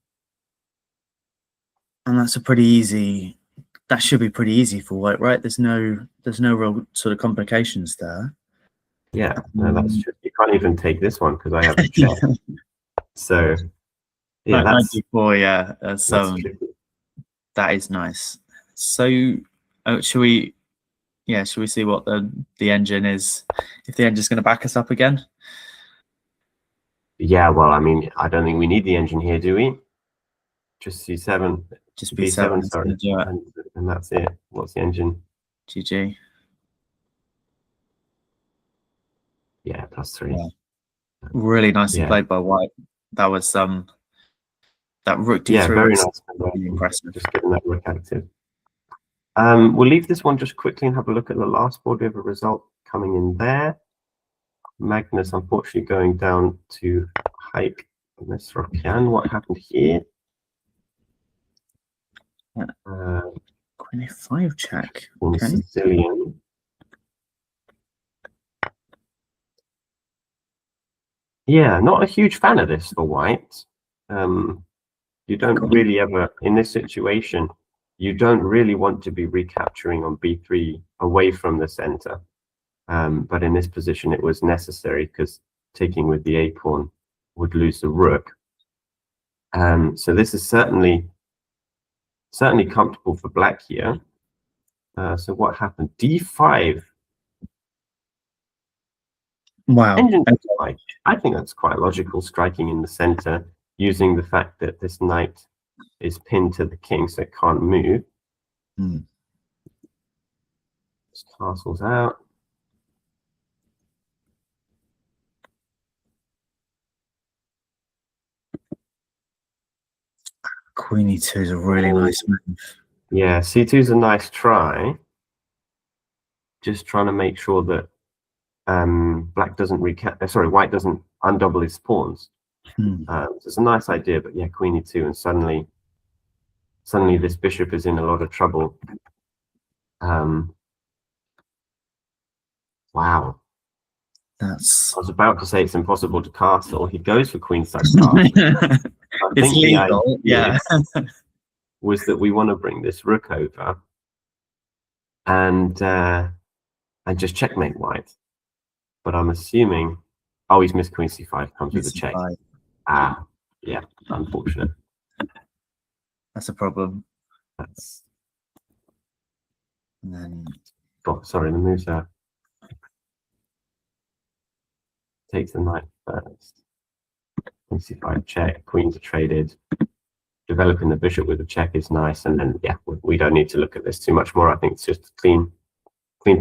And that's that should be pretty easy for white, right? There's no real sort of complications there. Yeah, no, that's true. You can't even take this one because I have a check. So yeah, that's 94. Yeah, that is nice. So should we see what the engine is, if the engine's going to back us up again? Yeah, well, I mean, I don't think we need the engine here, do we? Just c7. Just b7, sorry. And that's it. What's the engine? GG. Yeah, +3. Yeah. Really nicely played by White. That was that rook d3 very was nice. really impressive. Just getting that rook active. We'll leave this one just quickly and have a look at the last board. We have a result coming in there. Magnus, unfortunately, going down to Haik Nesrokyan. What happened here? Queen a5 check. On Okay. Sicilian. Yeah, not a huge fan of this for White. You don't really ever, in this situation, you don't really want to be recapturing on b3 away from the center. But in this position, it was necessary because taking with the a pawn would lose the rook. So this is certainly comfortable for Black here. So what happened? d5. Wow. Engine d5. I think that's quite logical, striking in the center, using the fact that this knight is pinned to the king, so it can't move. Just castles out. Queen e2 is a really nice move. Yeah, c2 is a nice try. Just trying to make sure that White doesn't undouble his pawns. So it's a nice idea, but yeah, Queen e2, and suddenly this bishop is in a lot of trouble. Wow. I was about to say it's impossible to castle. He goes for queenside castle. It's legal, yeah. Was that we want to bring this rook over and just checkmate White. But I'm assuming, oh, he's missed queen c5, comes with a check. Yeah, unfortunate. That's a problem. That's. And then. Oh, sorry, the move's out. Takes the knight first. Queen c5 check. Queens are traded. Developing the bishop with a check is nice, and then yeah, we don't need to look at this too much more. I think it's just a clean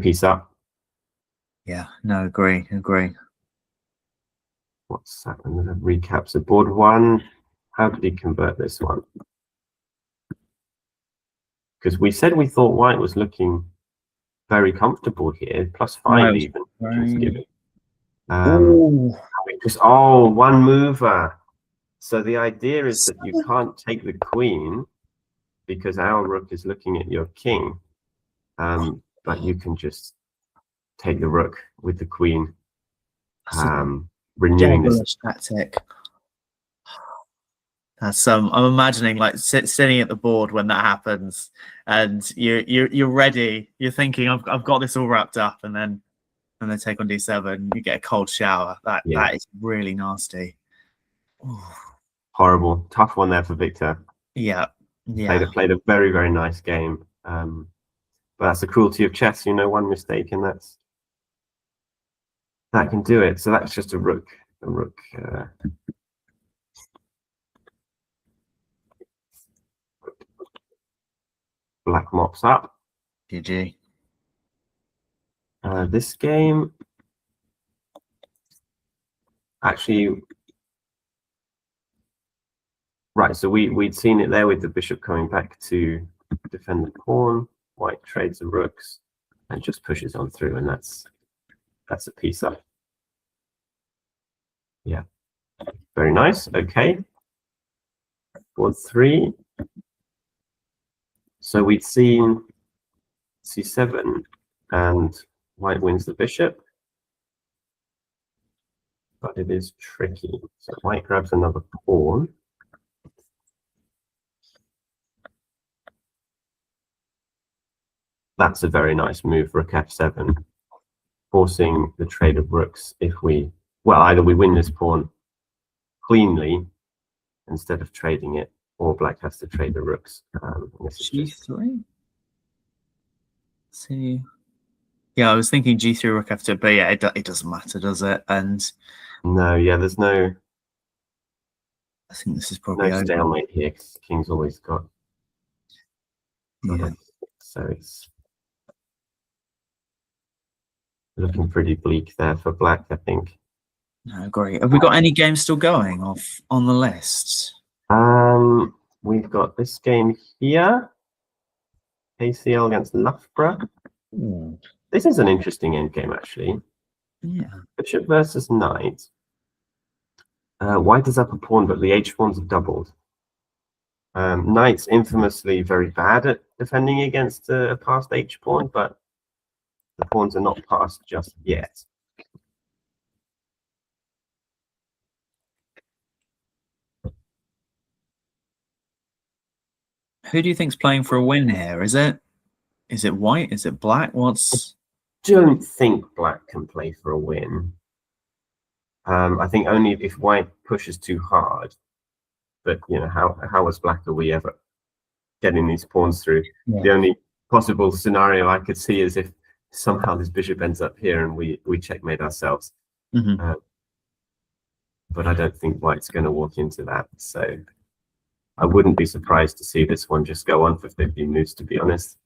piece up. Yeah, no, agree. What's happened? Recaps of board 1. How did he convert this one? Because we said we thought White was looking very comfortable here, +5 even. One mover. So the idea is that you can't take the queen because our rook is looking at your king, but you can just take the rook with the queen, renewing this tactic. That's I'm imagining like sitting at the board when that happens, and you're ready. You're thinking I've got this all wrapped up, and then they take on d7. You get a cold shower. That is really nasty. Ooh. Horrible, tough one there for Victor. Yeah. Played a very, very nice game. But that's the cruelty of chess. One mistake, and that can do it. So that's just a rook. Black mops up. GG. This game actually. Right, so we'd seen it there with the bishop coming back to defend the pawn. White trades the rooks and just pushes on through, and that's a piece up. Yeah, very nice. Okay, board 3. So we'd seen c7, and White wins the bishop, but it is tricky. So White grabs another pawn. That's a very nice move, rook f7, forcing the trade of rooks. Either we win this pawn cleanly instead of trading it, or Black has to trade the rooks. G3. See, yeah, I was thinking G3 rook f2, but yeah, it doesn't matter, does it? And no, yeah, there's no. I think this is probably no stalemate here because the king's always got. Yeah. So it's. looking pretty bleak there for black, I think. No, great. Have we got any games still going off on the list? We've got this game here, KCL against Loughborough. Ooh. This is an interesting end game, actually. Yeah. Bishop versus knight. White is up a pawn, but the h-pawns have doubled. Knight's infamously very bad at defending against a passed h-pawn, but the pawns are not passed just yet. Who do you think's playing for a win here? Is it white? Is it black? What's... Don't think black can play for a win. I think only if white pushes too hard. But you know, how as black are we ever getting these pawns through? Yeah. The only possible scenario I could see is if somehow this bishop ends up here and we checkmate ourselves. Mm-hmm. But I don't think white's going to walk into that. So I wouldn't be surprised to see this one just go on for 15 moves, to be honest.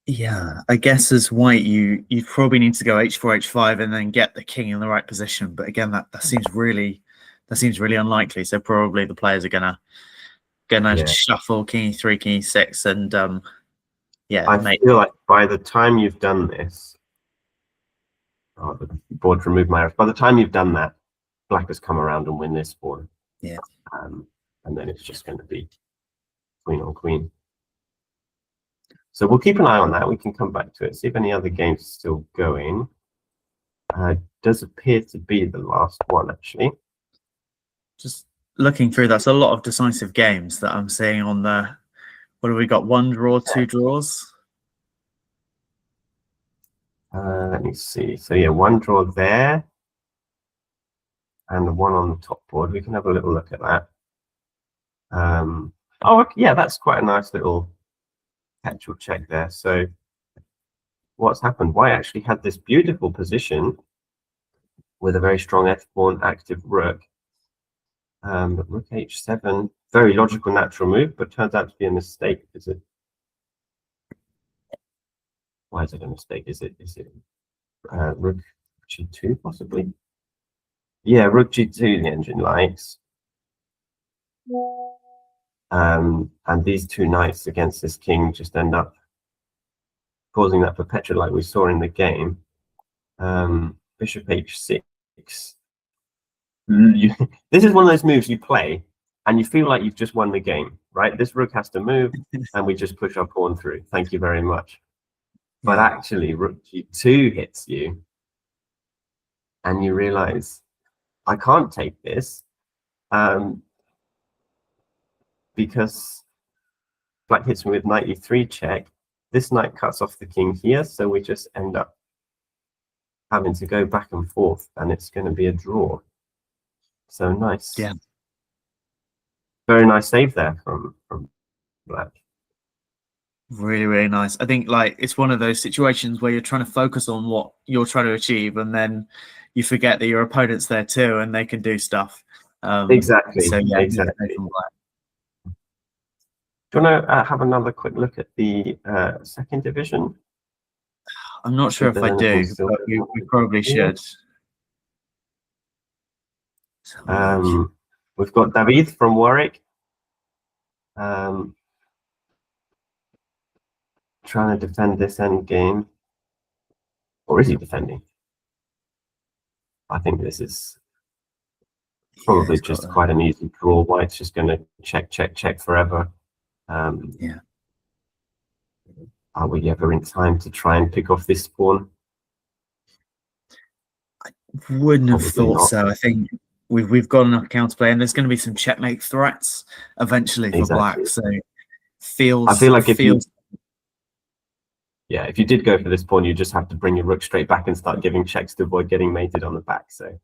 Yeah, I guess as white, you probably need to go h4, h5, and then get the king in the right position. But again, that seems really unlikely. So probably the players are gonna shuffle king e3, king e6, and yeah. I feel like by the time you've done this, the board removed my errors. By the time you've done that, black has come around and win this pawn. Yeah. And then it's just going to be queen on queen. So we'll keep an eye on that. We can come back to it, see if any other games are still going. Does appear to be the last one, actually. Just looking through, that's a lot of decisive games that I'm seeing on the... What have we got? 1 draw, 2 draws? Let me see. So yeah, 1 draw there. And the one on the top board. We can have a little look at that. Oh, yeah, that's quite a nice little actual check there. So what's happened? White actually had this beautiful position with a very strong f-pawn active rook. But rook h7, very logical, natural move, but turns out to be a mistake. Is it? Why is it a mistake? Is it rook g2 possibly? Yeah, rook g2 the engine likes. And these two knights against this king just end up causing that perpetual like we saw in the game. Bishop h6. This is one of those moves you play and you feel like you've just won the game, right? This rook has to move and we just push our pawn through. Thank you very much. But actually, rook g2 hits you and you realize, I can't take this because black hits me with knight e3 check. This knight cuts off the king here, so we just end up having to go back and forth, and it's going to be a draw. So nice. Yeah. Very nice save there from black. Really, really nice. I think like it's one of those situations where you're trying to focus on what you're trying to achieve, and then you forget that your opponent's there too, and they can do stuff. Exactly. So yeah, exactly. Do you want to have another quick look at the second division? I'm not sure if I do, but we probably should. We've got David from Warwick. Trying to defend this end game. Or is he defending? I think this is probably just quite an easy draw. White's just going to check, check, check forever. Yeah. Are we ever in time to try and pick off this pawn? I wouldn't have thought so. I think we've got enough counterplay, and there's going to be some checkmate threats eventually for black. So I feel like if you did go for this pawn, you just have to bring your rook straight back and start giving checks to avoid getting mated on the back. So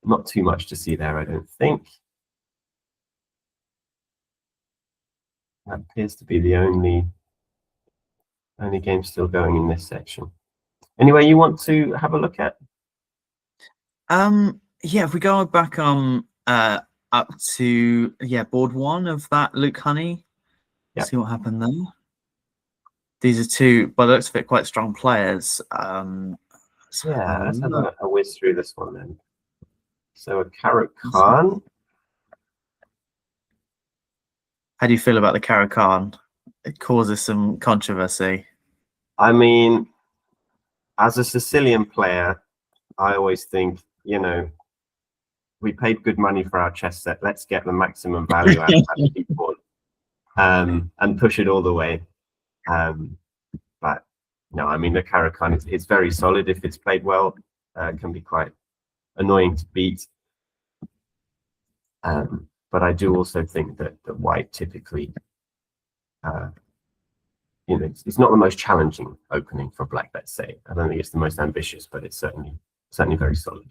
not too much to see there, I don't think. That appears to be the only game still going in this section. Anyway, you want to have a look at? Yeah, if we go back up to board 1 of that Luke Honey, see what happened there. these are two, by the looks of it, quite strong players. Yeah, let's have a whiz through this one then. So a Caro-Kann. How do you feel about the Caro-Kann? It causes some controversy. I mean, as a Sicilian player, I always think, you know, we paid good money for our chess set. Let's get the maximum value out of that keyboard, and push it all the way. But no, I mean, the Caro-Kann is very solid if it's played well. Can be quite annoying to beat. But I do also think that white typically, you know, it's not the most challenging opening for black, let's say. I don't think it's the most ambitious, but it's certainly very solid.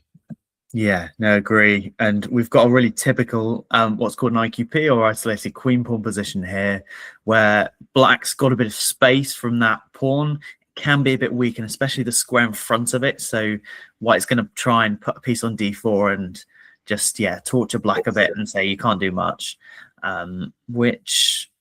Yeah, no, agree. And we've got a really typical what's called an IQP, or isolated queen pawn position here, where black's got a bit of space from that pawn. It can be a bit weak, and especially the square in front of it. So white's going to try and put a piece on d4 and just, yeah, torture black a bit and say you can't do much, which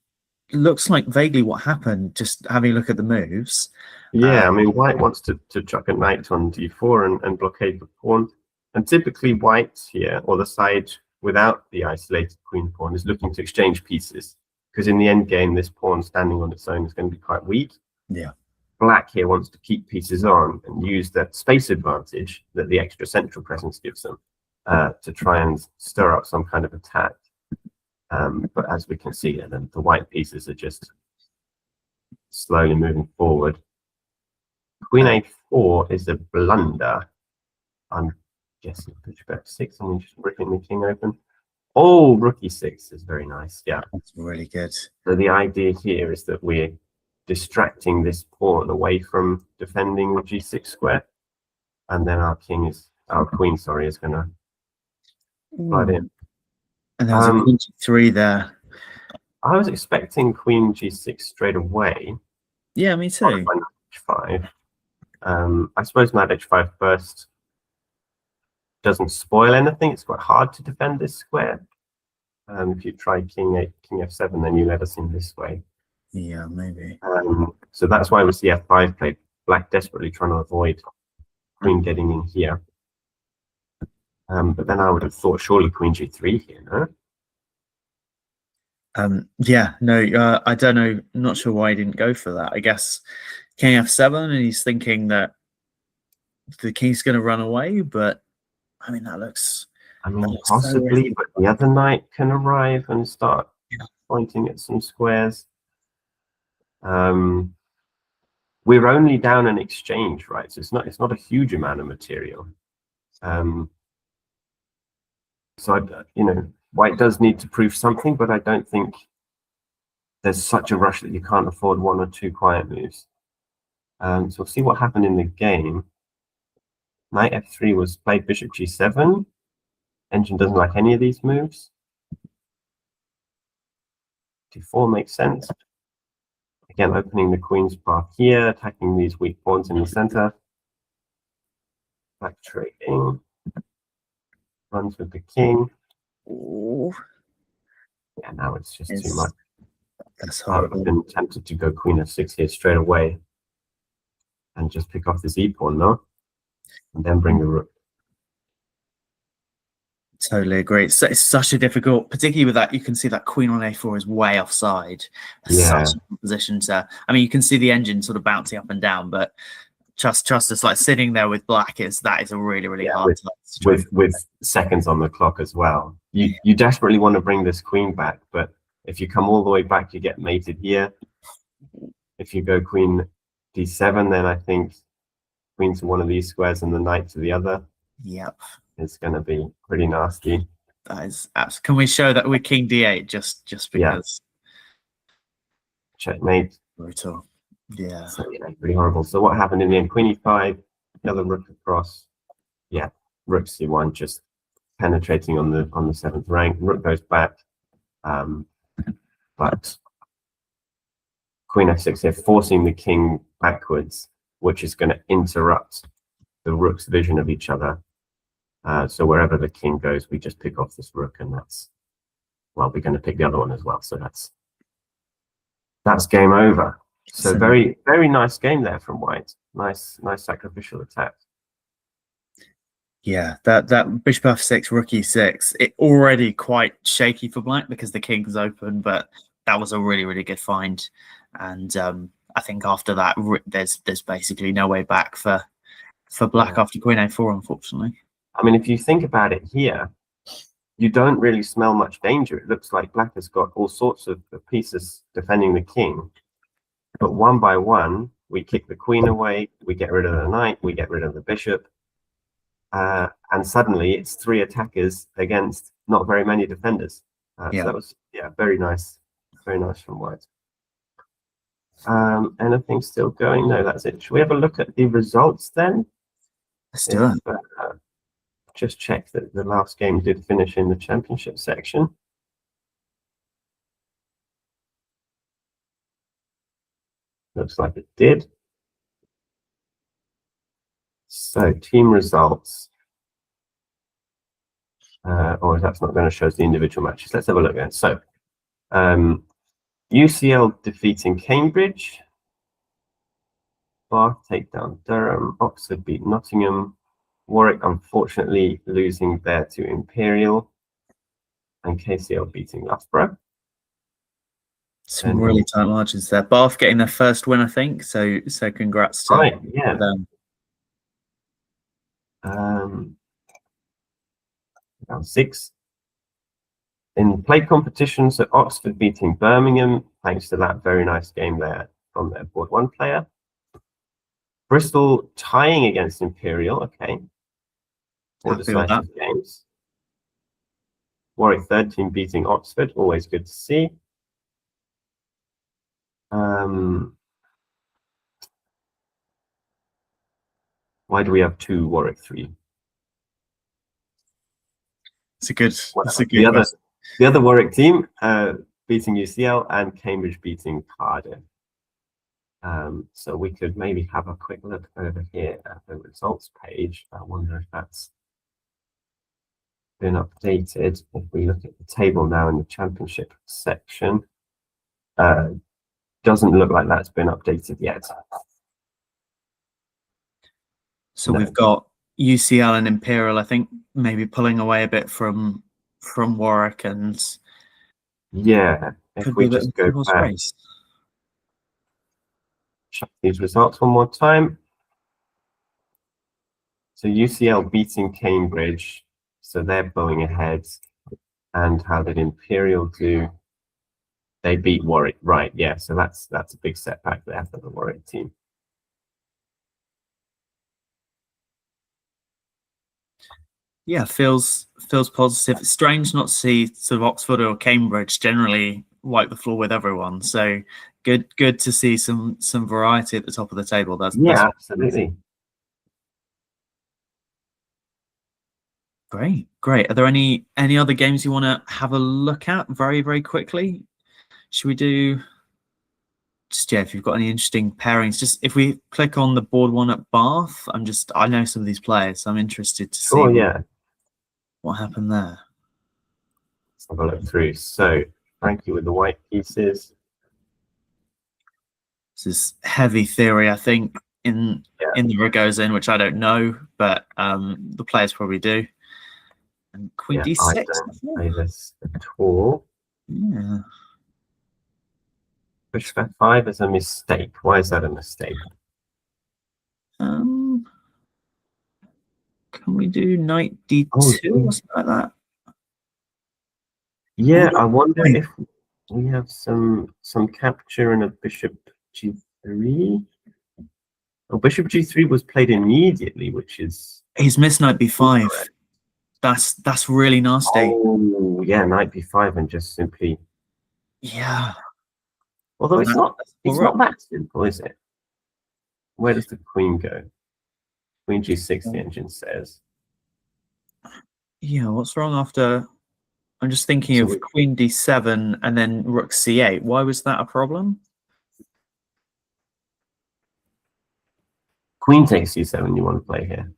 looks like vaguely what happened, just having a look at the moves. Yeah, I mean, white wants to chuck a knight on d4 and blockade the pawn. And typically white here, or the side without the isolated queen pawn, is looking to exchange pieces, because in the end game, this pawn standing on its own is going to be quite weak. Yeah. Black here wants to keep pieces on and use that space advantage that the extra central presence gives them to try and stir up some kind of attack. But as we can see, the white pieces are just slowly moving forward. Queen a4 is a blunder. I'm guessing bishop f6, and just ripping the king open. Oh, rook e6 is very nice. Yeah, that's really good. So the idea here is that we're distracting this pawn away from defending the g6 square, and then our queen, is going to flood in. And there's a queen g3 there. I was expecting queen g6 straight away. Yeah, me too. H5. I suppose knight h5 first doesn't spoil anything. It's quite hard to defend this square. If you try king f7, then you let us in this way. Yeah, maybe. So that's why we see f5 played. Black desperately trying to avoid queen getting in here. But then I would have thought surely queen g3 here, no? Yeah, no, I don't know. Not sure why he didn't go for that. I guess king f7, and he's thinking that the king's going to run away, but I mean, that looks possibly, so, but the other knight can arrive and start pointing at some squares. We're only down an exchange, right? So it's not a huge amount of material. So you know, white does need to prove something, but I don't think there's such a rush that you can't afford one or two quiet moves. So we'll see what happened in the game. Knight f3 was played, bishop g7. Engine doesn't like any of these moves. d4 makes sense. Again, opening the queen's path here, attacking these weak pawns in the center. Black trading. Runs with the king. Ooh. Yeah, now it's just too much. That's horrible. I've been tempted to go queen f6 here straight away and just pick off this e-pawn, no? And then bring the rook. Totally agree. So it's such a difficult, particularly with that, you can see that queen on a4 is way offside. Yeah. Such a position to, I mean, you can see the engine sort of bouncing up and down, but just us like sitting there with black that is a really hard with seconds on the clock as well. You desperately want to bring this queen back, but if you come all the way back, you get mated here. If you go queen d7, then I think queen to one of these squares and the knight to the other. Yep. It's going to be pretty nasty. That is absolutely. Can we show that with king d8 just because? Yeah. Checkmate. Brutal. Yeah. So, yeah, pretty horrible. So what happened in the end? Queen e5, another rook across. Yeah, rook c1 just penetrating on the 7th rank. Rook goes back. But queen f6 here, forcing the king backwards, which is going to interrupt the rook's vision of each other. So wherever the king goes, we just pick off this rook, and that's, well, we're going to pick the other one as well. So that's game over. So very, very nice game there from White. Nice sacrificial attack. Yeah, that bishop f6, rook e6, it already quite shaky for black because the king's open, but that was a really, really good find. And I think after that, there's basically no way back for black after queen a4, unfortunately. I mean, if you think about it here, you don't really smell much danger. It looks like black has got all sorts of pieces defending the king. But one by one, we kick the queen away, we get rid of the knight, we get rid of the bishop. And suddenly it's 3 attackers against not very many defenders. So that was, very nice from White. Anything still going? No, that's it. Should we have a look at the results then? Let's do it. Just check that the last game did finish in the championship section. Looks like it did. So team results. Or that's not going to show us the individual matches. Let's have a look then. So UCL defeating Cambridge. Bath take down Durham. Oxford beat Nottingham. Warwick unfortunately losing there to Imperial. And KCL beating Loughborough. Some really tight margins there. Bath getting their first win, I think. So congrats to them. Round 6. In play competitions, so Oxford beating Birmingham, thanks to that very nice game there from their board 1 player. Bristol tying against Imperial, okay. 4 decisive games. Warwick 3rd team beating Oxford, always good to see. Why do we have 2 Warwick 3? It's a good. The other Warwick team beating UCL and Cambridge beating Cardiff. So we could maybe have a quick look over here at the results page. I wonder if that's been updated. If we look at the table now in the championship section, doesn't look like that's been updated yet. So we've got UCL and Imperial, I think, maybe pulling away a bit from Warwick, and if we just go back, check these results one more time. So UCL beating Cambridge, so they're going ahead. And how did Imperial do? They beat Warwick, right? Yeah, so that's a big setback there for the Warwick team. Yeah, feels positive. It's strange not to see sort of Oxford or Cambridge generally wipe the floor with everyone. So good to see some variety at the top of the table. That's absolutely great. Are there any other games you want to have a look at very, very quickly? Should we do just if you've got any interesting pairings, just if we click on the board 1 at Bath, I know some of these players, so I'm interested to see what happened there. Let's have a look through. So Frankie with the white pieces. This is heavy theory, I think, in the Rogozin, which I don't know, but the players probably do. And Queen D6. I don't play this at all. Yeah. Bishop f5 is a mistake. Why is that a mistake? Can we do knight d2 or something like that? Yeah, I wonder if we have some capture and a bishop g3. Oh, bishop g3 was played immediately, which is he's missed knight b5. That's really nasty. Oh yeah, knight b5 and just simply Although it's not that simple, is it? Where does the queen go? Queen g6, the engine says. Yeah, what's wrong after? I'm just thinking of queen d7 and then rook c8. Why was that a problem? Queen takes c7 you want to play here.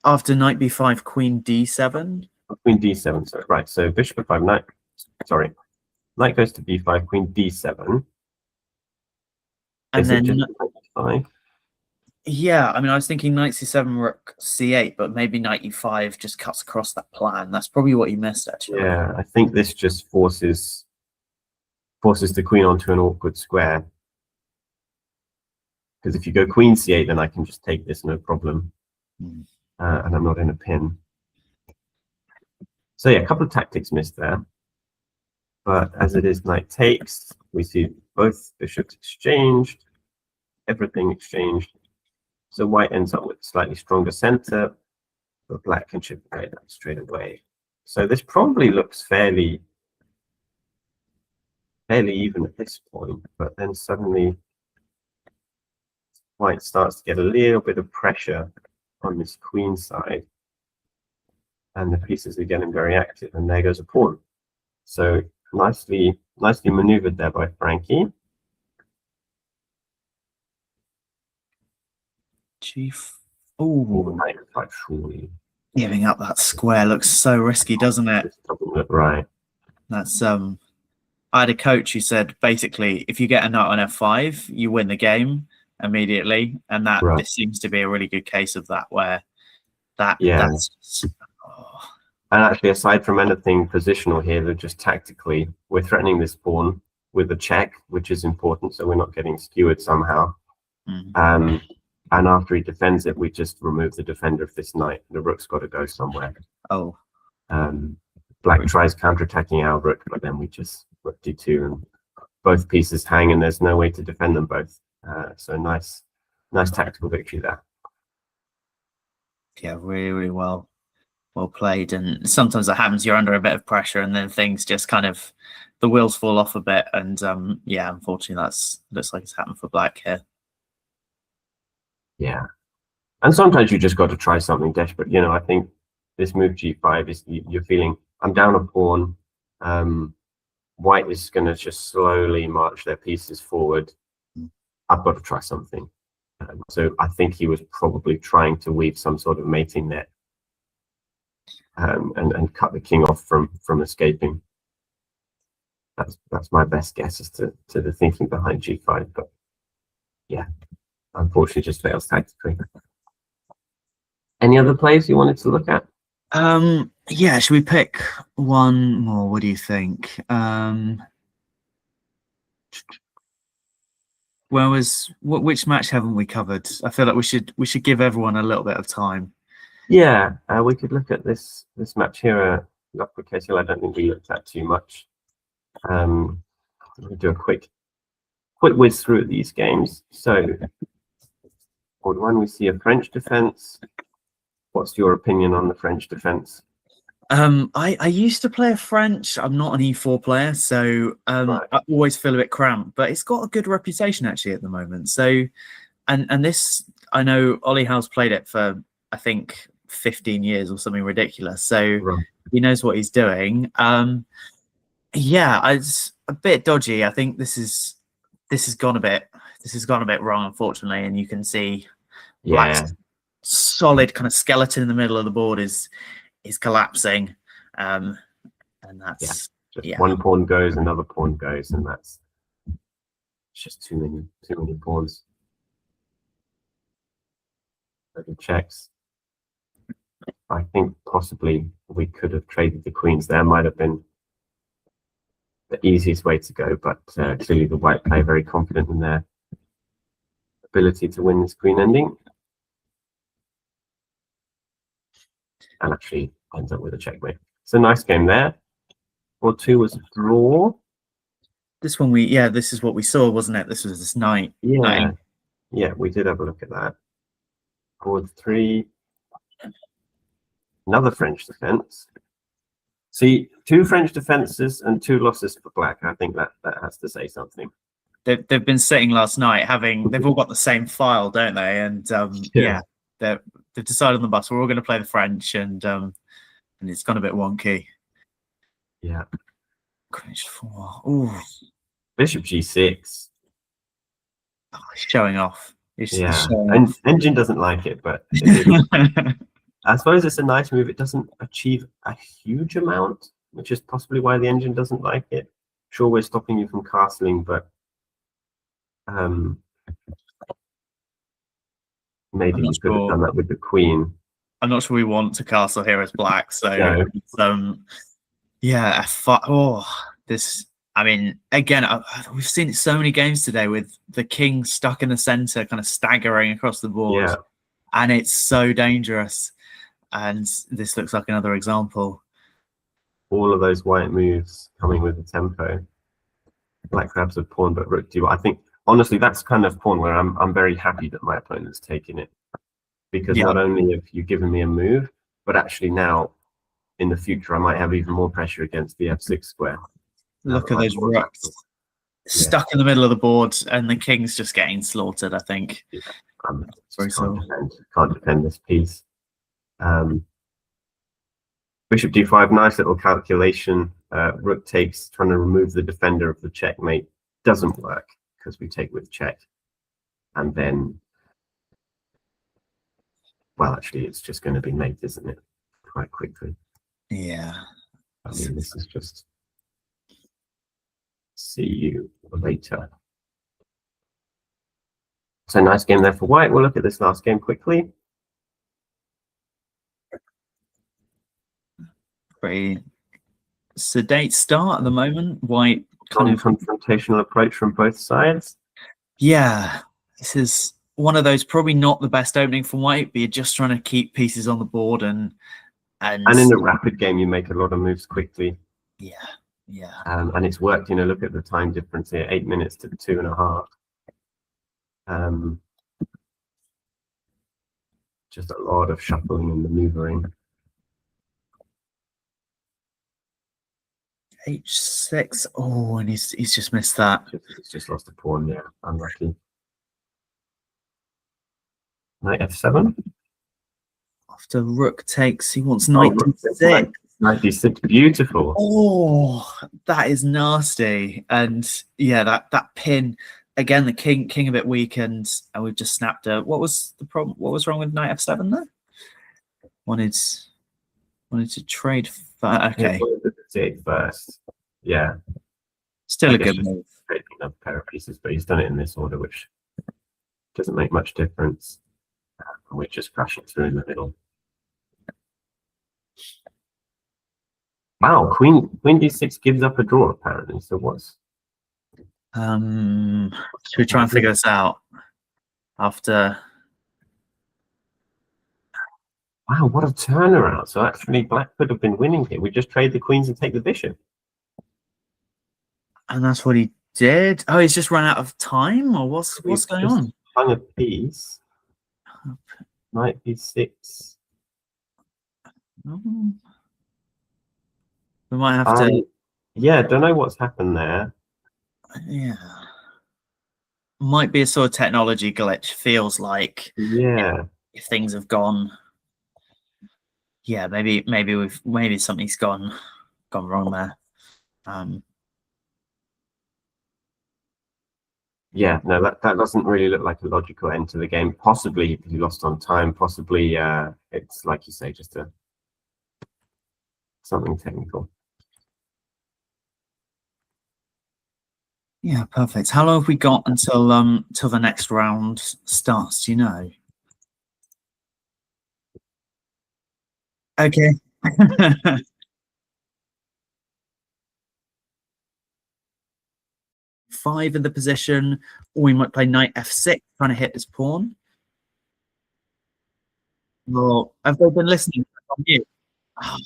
After knight b5, queen d7? Queen d7, sorry. Right, so bishop f5, knight goes to b5, queen d7. And then yeah, I mean, I was thinking knight c7, rook c8, but maybe knight e5 just cuts across that plan. That's probably what you missed, actually. Yeah, I think this just forces the queen onto an awkward square. Because if you go queen c8, then I can just take this, no problem. And I'm not in a pin. So yeah, a couple of tactics missed there. But as it is knight takes, we see both bishops exchanged, everything exchanged. So white ends up with a slightly stronger center, but black can chip away that straight away. So this probably looks fairly even at this point, but then suddenly white starts to get a little bit of pressure on this queen side, and the pieces are getting very active, and there goes a pawn. So nicely maneuvered there by Frankie. Oh, giving up that square looks so risky, doesn't it? This doesn't look right. That's I had a coach who said basically if you get a knight on f5, you win the game immediately, and that this seems to be a really good case of that, where that's And actually, aside from anything positional here, they're just tactically, we're threatening this pawn with a check, which is important, so we're not getting skewered somehow. And after he defends it, we just remove the defender of this knight. The rook's got to go somewhere. Black tries counterattacking our rook, but then we just rook d2, and both pieces hang, and there's no way to defend them both. So nice tactical victory there. Yeah, really well played. And sometimes that happens, you're under a bit of pressure, and then things just kind of, the wheels fall off a bit. And yeah, unfortunately, looks like it's happened for black here. Yeah, and sometimes you just got to try something desperate. You know, I think this move g5 is you're feeling, I'm down a pawn. White is going to just slowly march their pieces forward. I've got to try something. So I think he was probably trying to weave some sort of mating net, and cut the king off from escaping. That's my best guess as to the thinking behind g5. But yeah, unfortunately, just fails tactically. Any other plays you wanted to look at? Yeah, should we pick one more? What do you think? Which match haven't we covered? I feel like we should give everyone a little bit of time. Yeah, we could look at this match here. Loughborough KCL, I don't think we looked at too much. We'll do a quick whiz through these games. So, board one, we see a French defense. What's your opinion on the French defense? I used to play a French. I'm not an e4 player, so I always feel a bit cramped. But it's got a good reputation actually at the moment. So, and this, I know Ollie Howe's played it for, I think, 15 years or something ridiculous. So he knows what he's doing. Yeah, it's a bit dodgy. I think this has gone a bit wrong, unfortunately, and you can see black's solid kind of skeleton in the middle of the board is collapsing, and that's one pawn goes, another pawn goes, and that's just too many pawns. Checks. I think possibly we could have traded the queens there. Might have been the easiest way to go, but clearly the white play very confident in their ability to win this queen ending, and actually ends up with a checkmate. It's a nice game there. Board two was a draw. This one this is what we saw, wasn't it? This was this knight. Yeah, we did have a look at that. Board three, another French defense. See, 2 French defenses and 2 losses for black. I think that has to say something. They've been sitting last night they've all got the same file, don't they? And they've decided on the bus. We're all going to play the French, and it's gone a bit wonky. Yeah. Queen h4. Ooh. Bishop g6. Oh, he's showing off. And Engine doesn't like it, but I suppose it's a nice move. It doesn't achieve a huge amount, which is possibly why the Engine doesn't like it. Sure, we're stopping you from castling, but Maybe we could have done that with the queen. I'm not sure we want to castle here as black, so no. Yeah, this. I mean, again, we've seen it so many games today with the king stuck in the center, kind of staggering across the board, and it's so dangerous. And this looks like another example. All of those white moves coming with the tempo. Black grabs a pawn, but rook d1. I think honestly, that's kind of pawn where I'm very happy that my opponent's taking it, because not only have you given me a move, but actually now in the future I might have even more pressure against the f6 square. Look at those rooks stuck in the middle of the board, and the king's just getting slaughtered. I think. Can't defend this piece. Bishop d5, nice little calculation. Rook takes, trying to remove the defender of the checkmate. Doesn't work because we take with check. And then, well, actually, it's just going to be mate, isn't it? Quite quickly. Yeah. I mean, this is just see you later. So nice game there for white. We'll look at this last game quickly. Pretty sedate start at the moment. White kind of confrontational approach from both sides. Yeah, this is one of those probably not the best opening for white, but you're just trying to keep pieces on the board and in a rapid game you make a lot of moves quickly. Yeah. And it's worked. You know, look at the time difference here: 8 minutes to 2.5. Just a lot of shuffling and maneuvering. H6. Oh, and he's just missed that. He's just lost a pawn. Yeah, unlucky. Knight f7. After rook takes, he wants knight d6. Knight d6, beautiful. Oh, that is nasty. And yeah, that pin again. The king a bit weak, and we've just snapped a. What was the problem? What was wrong with knight f7 there? Wanted to trade. Okay. First. Yeah. Still a good move. Trading a pair of pieces, but he's done it in this order, which doesn't make much difference. We're just crashing through in the middle. Wow, queen d6 gives up a draw apparently. So what's? Should we try and figure this out after? Wow, what a turnaround! So actually, black could have been winning here. We just trade the queens and take the bishop. And that's what he did. Oh, he's just run out of time, or what's going on? Hung a piece. Knight b6. We might have to. Yeah, don't know what's happened there. Yeah, might be a sort of technology glitch. Feels like. Yeah. If things have gone. Yeah, maybe something's gone wrong there. Yeah, no, that doesn't really look like a logical end to the game. Possibly he lost on time. Possibly it's like you say, just something technical. Yeah, perfect. How long have we got until the next round starts? Do you know? Okay. Five in the position, or we might play knight f6, trying to hit this pawn. Well, have they been listening from you? Oh.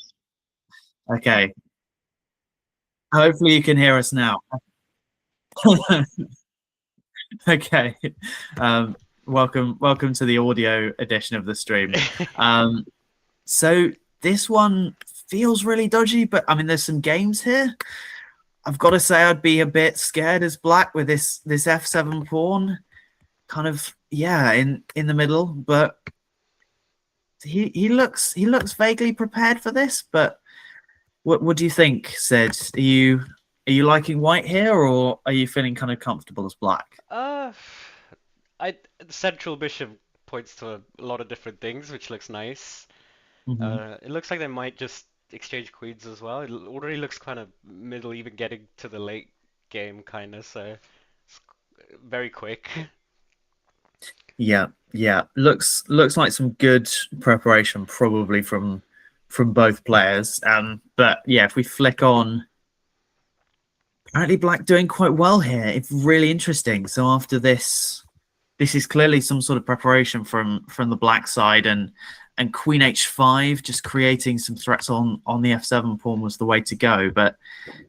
Okay. Hopefully you can hear us now. Okay. Welcome to the audio edition of the stream. So this one feels really dodgy, but I mean, there's some games here. I've got to say I'd be a bit scared as black with this f7 pawn, kind of in the middle. But he looks vaguely prepared for this. But what do you think, Sid? Are you liking white here, or are you feeling kind of comfortable as black? The central bishop points to a lot of different things, which looks nice. It looks like they might just exchange queens as well. It already looks kind of middle, even getting to the late game, kind of. So it's very quick. Yeah, yeah. Looks like some good preparation probably from both players. But yeah, if we flick on, apparently Black doing quite well here. It's really interesting. So after this is clearly some sort of preparation from the Black side, and Queen H5 just creating some threats on the F7 pawn was the way to go. But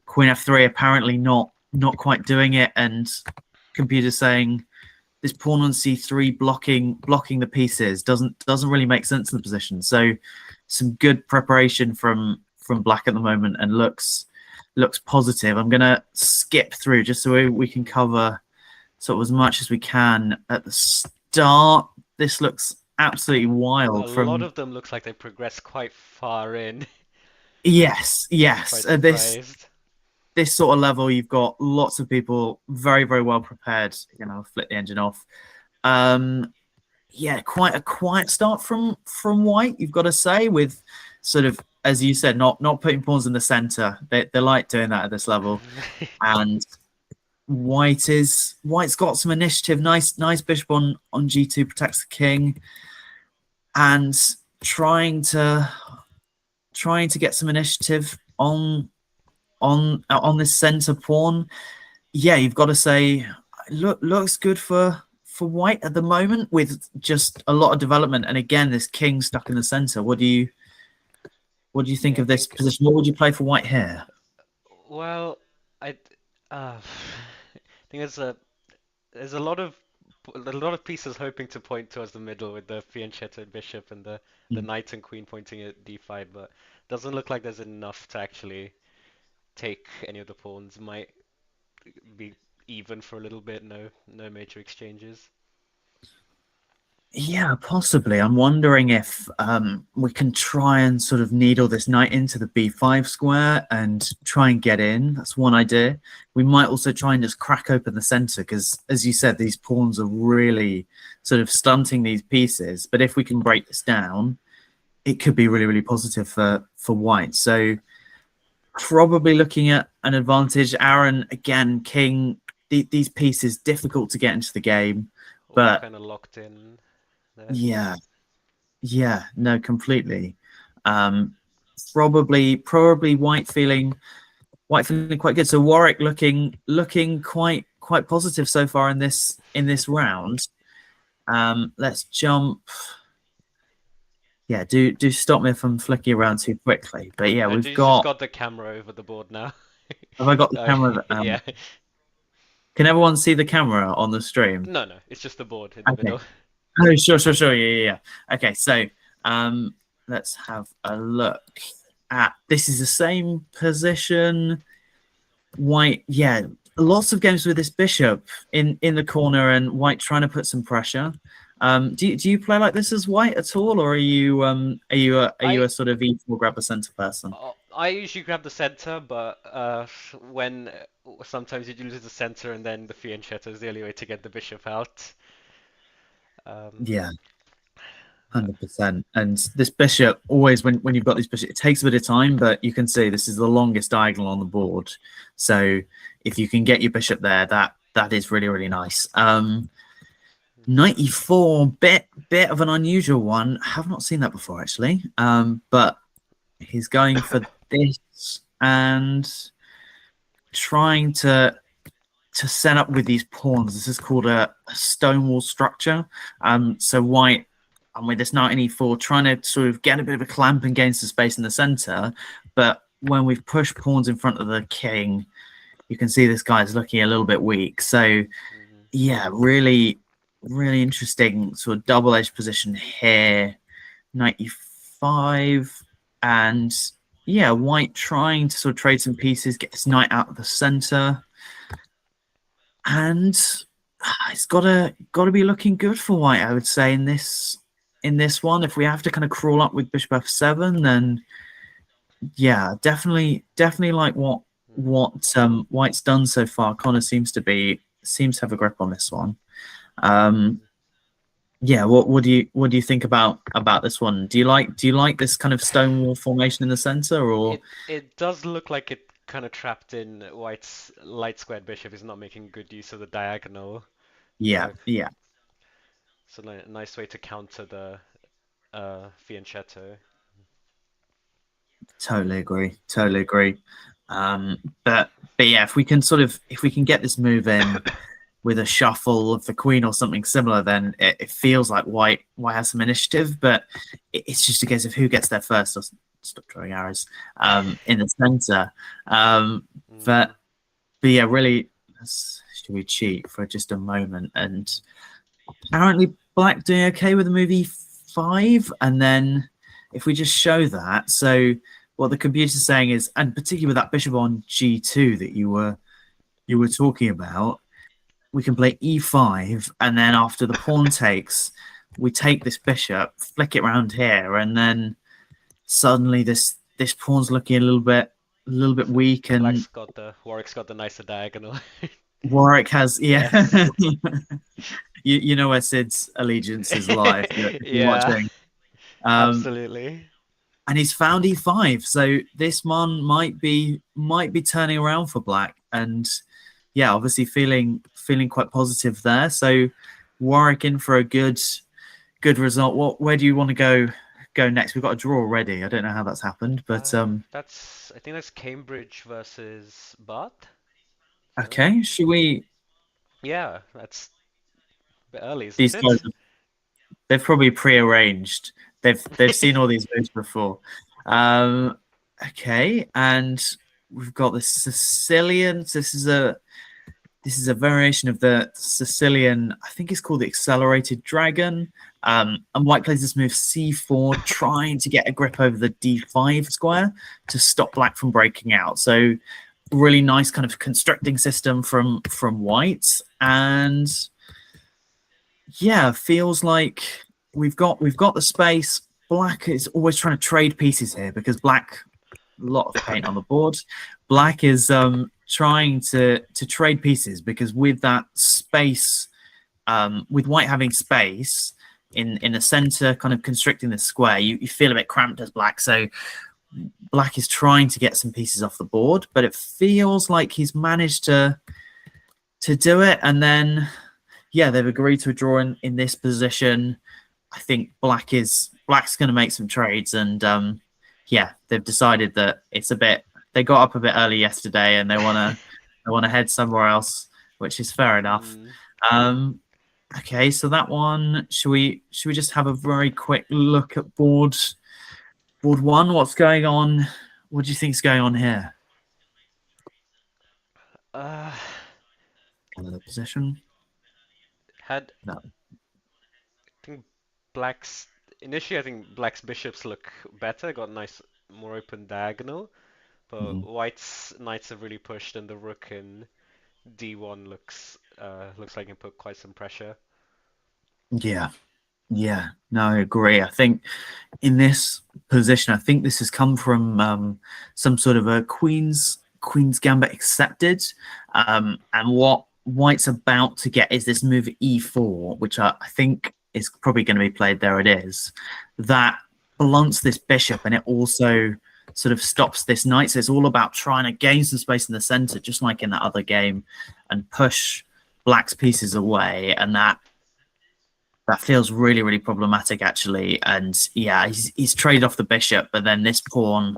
Queen F3 apparently not quite doing it, and computer saying this pawn on C3 blocking the pieces doesn't really make sense in the position. So some good preparation from Black at the moment, and looks positive. I'm gonna skip through just so we can cover sort of as much as we can at the start. This looks absolutely wild. A lot of them looks like they progressed quite far in. Yes. Quite This sort of level, you've got lots of people very, very well prepared. Flip the engine off. Yeah, quite a quiet start from White, you've got to say, with sort of, as you said, not putting pawns in the center. They like doing that at this level. And White's got some initiative. Nice bishop on G2 protects the king, and trying to get some initiative on this center pawn. Yeah, you've got to say, looks good for White at the moment, with just a lot of development. And again, this king stuck in the center. What do you think of this position? What would you play for White here? Well, I think there's a lot of pieces hoping to point towards the middle, with the fianchetto bishop and the knight and queen pointing at d5, but doesn't look like there's enough to actually take any of the pawns. Might be even for a little bit. No major exchanges. Yeah, possibly. I'm wondering if we can try and sort of needle this knight into the b5 square and try and get in. That's one idea. We might also try and just crack open the center, because, as you said, these pawns are really sort of stunting these pieces. But if we can break this down, it could be really, really positive for White. So probably looking at an advantage. Aaron, again, king, these pieces difficult to get into the game, but kind of locked in there. Yeah, no, completely. Probably White feeling quite good. So Warwick looking quite positive so far in this round. Let's jump. Yeah, do stop me if I'm flicking around too quickly. But yeah, we've got the camera over the board now. Have I got the camera? Yeah. Can everyone see the camera on the stream? No, it's just the board in the middle. Oh, sure. Yeah. Okay, so let's have a look at this. Is the same position. White, yeah, lots of games with this bishop in the corner, and White trying to put some pressure. Do you play like this as White at all, or are you a sort of e4 grab a center person? I usually grab the center, but when sometimes you lose the center, and then the fianchetto is the only way to get the bishop out. Yeah, 100%. And this bishop, always when you've got this bishop, it takes a bit of time, but you can see this is the longest diagonal on the board. So if you can get your bishop there, that is really, really nice. Knight e4, bit of an unusual one. I have not seen that before, actually. But he's going for this and trying to set up with these pawns. This is called a stonewall structure. So White, with this knight in e4, trying to sort of get a bit of a clamp and gain some space in the center. But when we've pushed pawns in front of the king, you can see this guy's looking a little bit weak. So yeah, really, really interesting sort of double-edged position here. Knight e5, and yeah, White trying to sort of trade some pieces, get this knight out of the center. And it's got to be looking good for White, I would say, in this one. If we have to kind of crawl up with bishop f7, then yeah, definitely like what White's done so far. Connor seems to have a grip on this one. Yeah, what do you think about this one? Do you like this kind of stonewall formation in the center, or it does look like it kind of trapped in White's light squared bishop is not making good use of the diagonal. Yeah. So a nice way to counter the fianchetto. Totally agree. Totally agree. Um, but yeah, if we can get this move in with a shuffle of the queen or something similar, then it feels like White has some initiative. But it's just a case of who gets there first. Or stop throwing arrows in the center. But yeah, really, should we cheat for just a moment? And apparently, Black doing okay with the move e5, and then if we just show that, so what the computer's saying is, and particularly with that bishop on g2 that you were talking about, we can play e5, and then after the pawn takes, we take this bishop, flick it around here, and then suddenly this pawn's looking a little bit weak, and Warwick's got the nicer diagonal. Warwick has, yeah. you know where Sid's allegiances lie. If you're watching. Absolutely. And he's found e5, so this one might be turning around for Black, and yeah, obviously feeling quite positive there. So Warwick in for a good result. Where do you want to go next? We've got a draw already. I don't know how that's happened, but I think that's Cambridge versus Bath. Okay, should we? Yeah, that's a bit early, isn't it? Guys, they've probably pre-arranged. They've seen all these moves before. Okay, and we've got the Sicilian. So this is a variation of the Sicilian. I think it's called the Accelerated Dragon. And White plays this move c4, trying to get a grip over the d5 square to stop Black from breaking out. So really nice kind of constructing system from White, and yeah, feels like we've got the space. Black is always trying to trade pieces here because Black, a lot of paint on the board. Black is trying to trade pieces because with that space, with White having space in the center, kind of constricting the square, you feel a bit cramped as Black. So Black is trying to get some pieces off the board, but it feels like he's managed to do it. And then, yeah, they've agreed to a draw in this position. I think Black's going to make some trades, and yeah, they've decided that they got up a bit early yesterday, and they want to head somewhere else, which is fair enough. Okay, so that one, should we just have a very quick look at board one? What's going on? What do you think is going on here? Another position. No. I think Black's bishops look better, got a nice, more open diagonal, but White's knights have really pushed, and the rook in d1 looks like it can put quite some pressure. Yeah, no, I agree. I think in this position, I think this has come from some sort of a Queen's Gambit accepted, and what White's about to get is this move e4, which I think is probably going to be played. There it is. That blunts this bishop, and it also sort of stops this knight. So it's all about trying to gain some space in the center, just like in that other game, and push Black's pieces away. And that feels really, really problematic, actually. And yeah, he's traded off the bishop, but then this pawn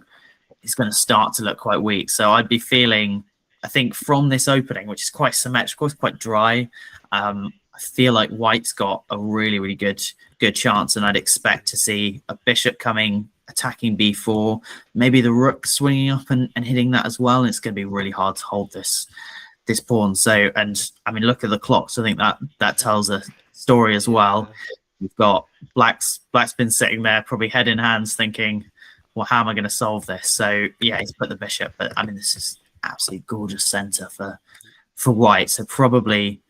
is going to start to look quite weak. So I'd be feeling, I think, from this opening, which is quite symmetrical, it's quite dry, I feel like White's got a really, really good chance, and I'd expect to see a bishop coming, attacking b4, maybe the rook swinging up and hitting that as well. And it's going to be really hard to hold this pawn. So, and I mean, look at the clocks. I think that tells a story as well. We've got Black's been sitting there, probably head in hands, thinking, well, how am I going to solve this? So yeah, he's put the bishop, but I mean, this is absolutely gorgeous center for White. So probably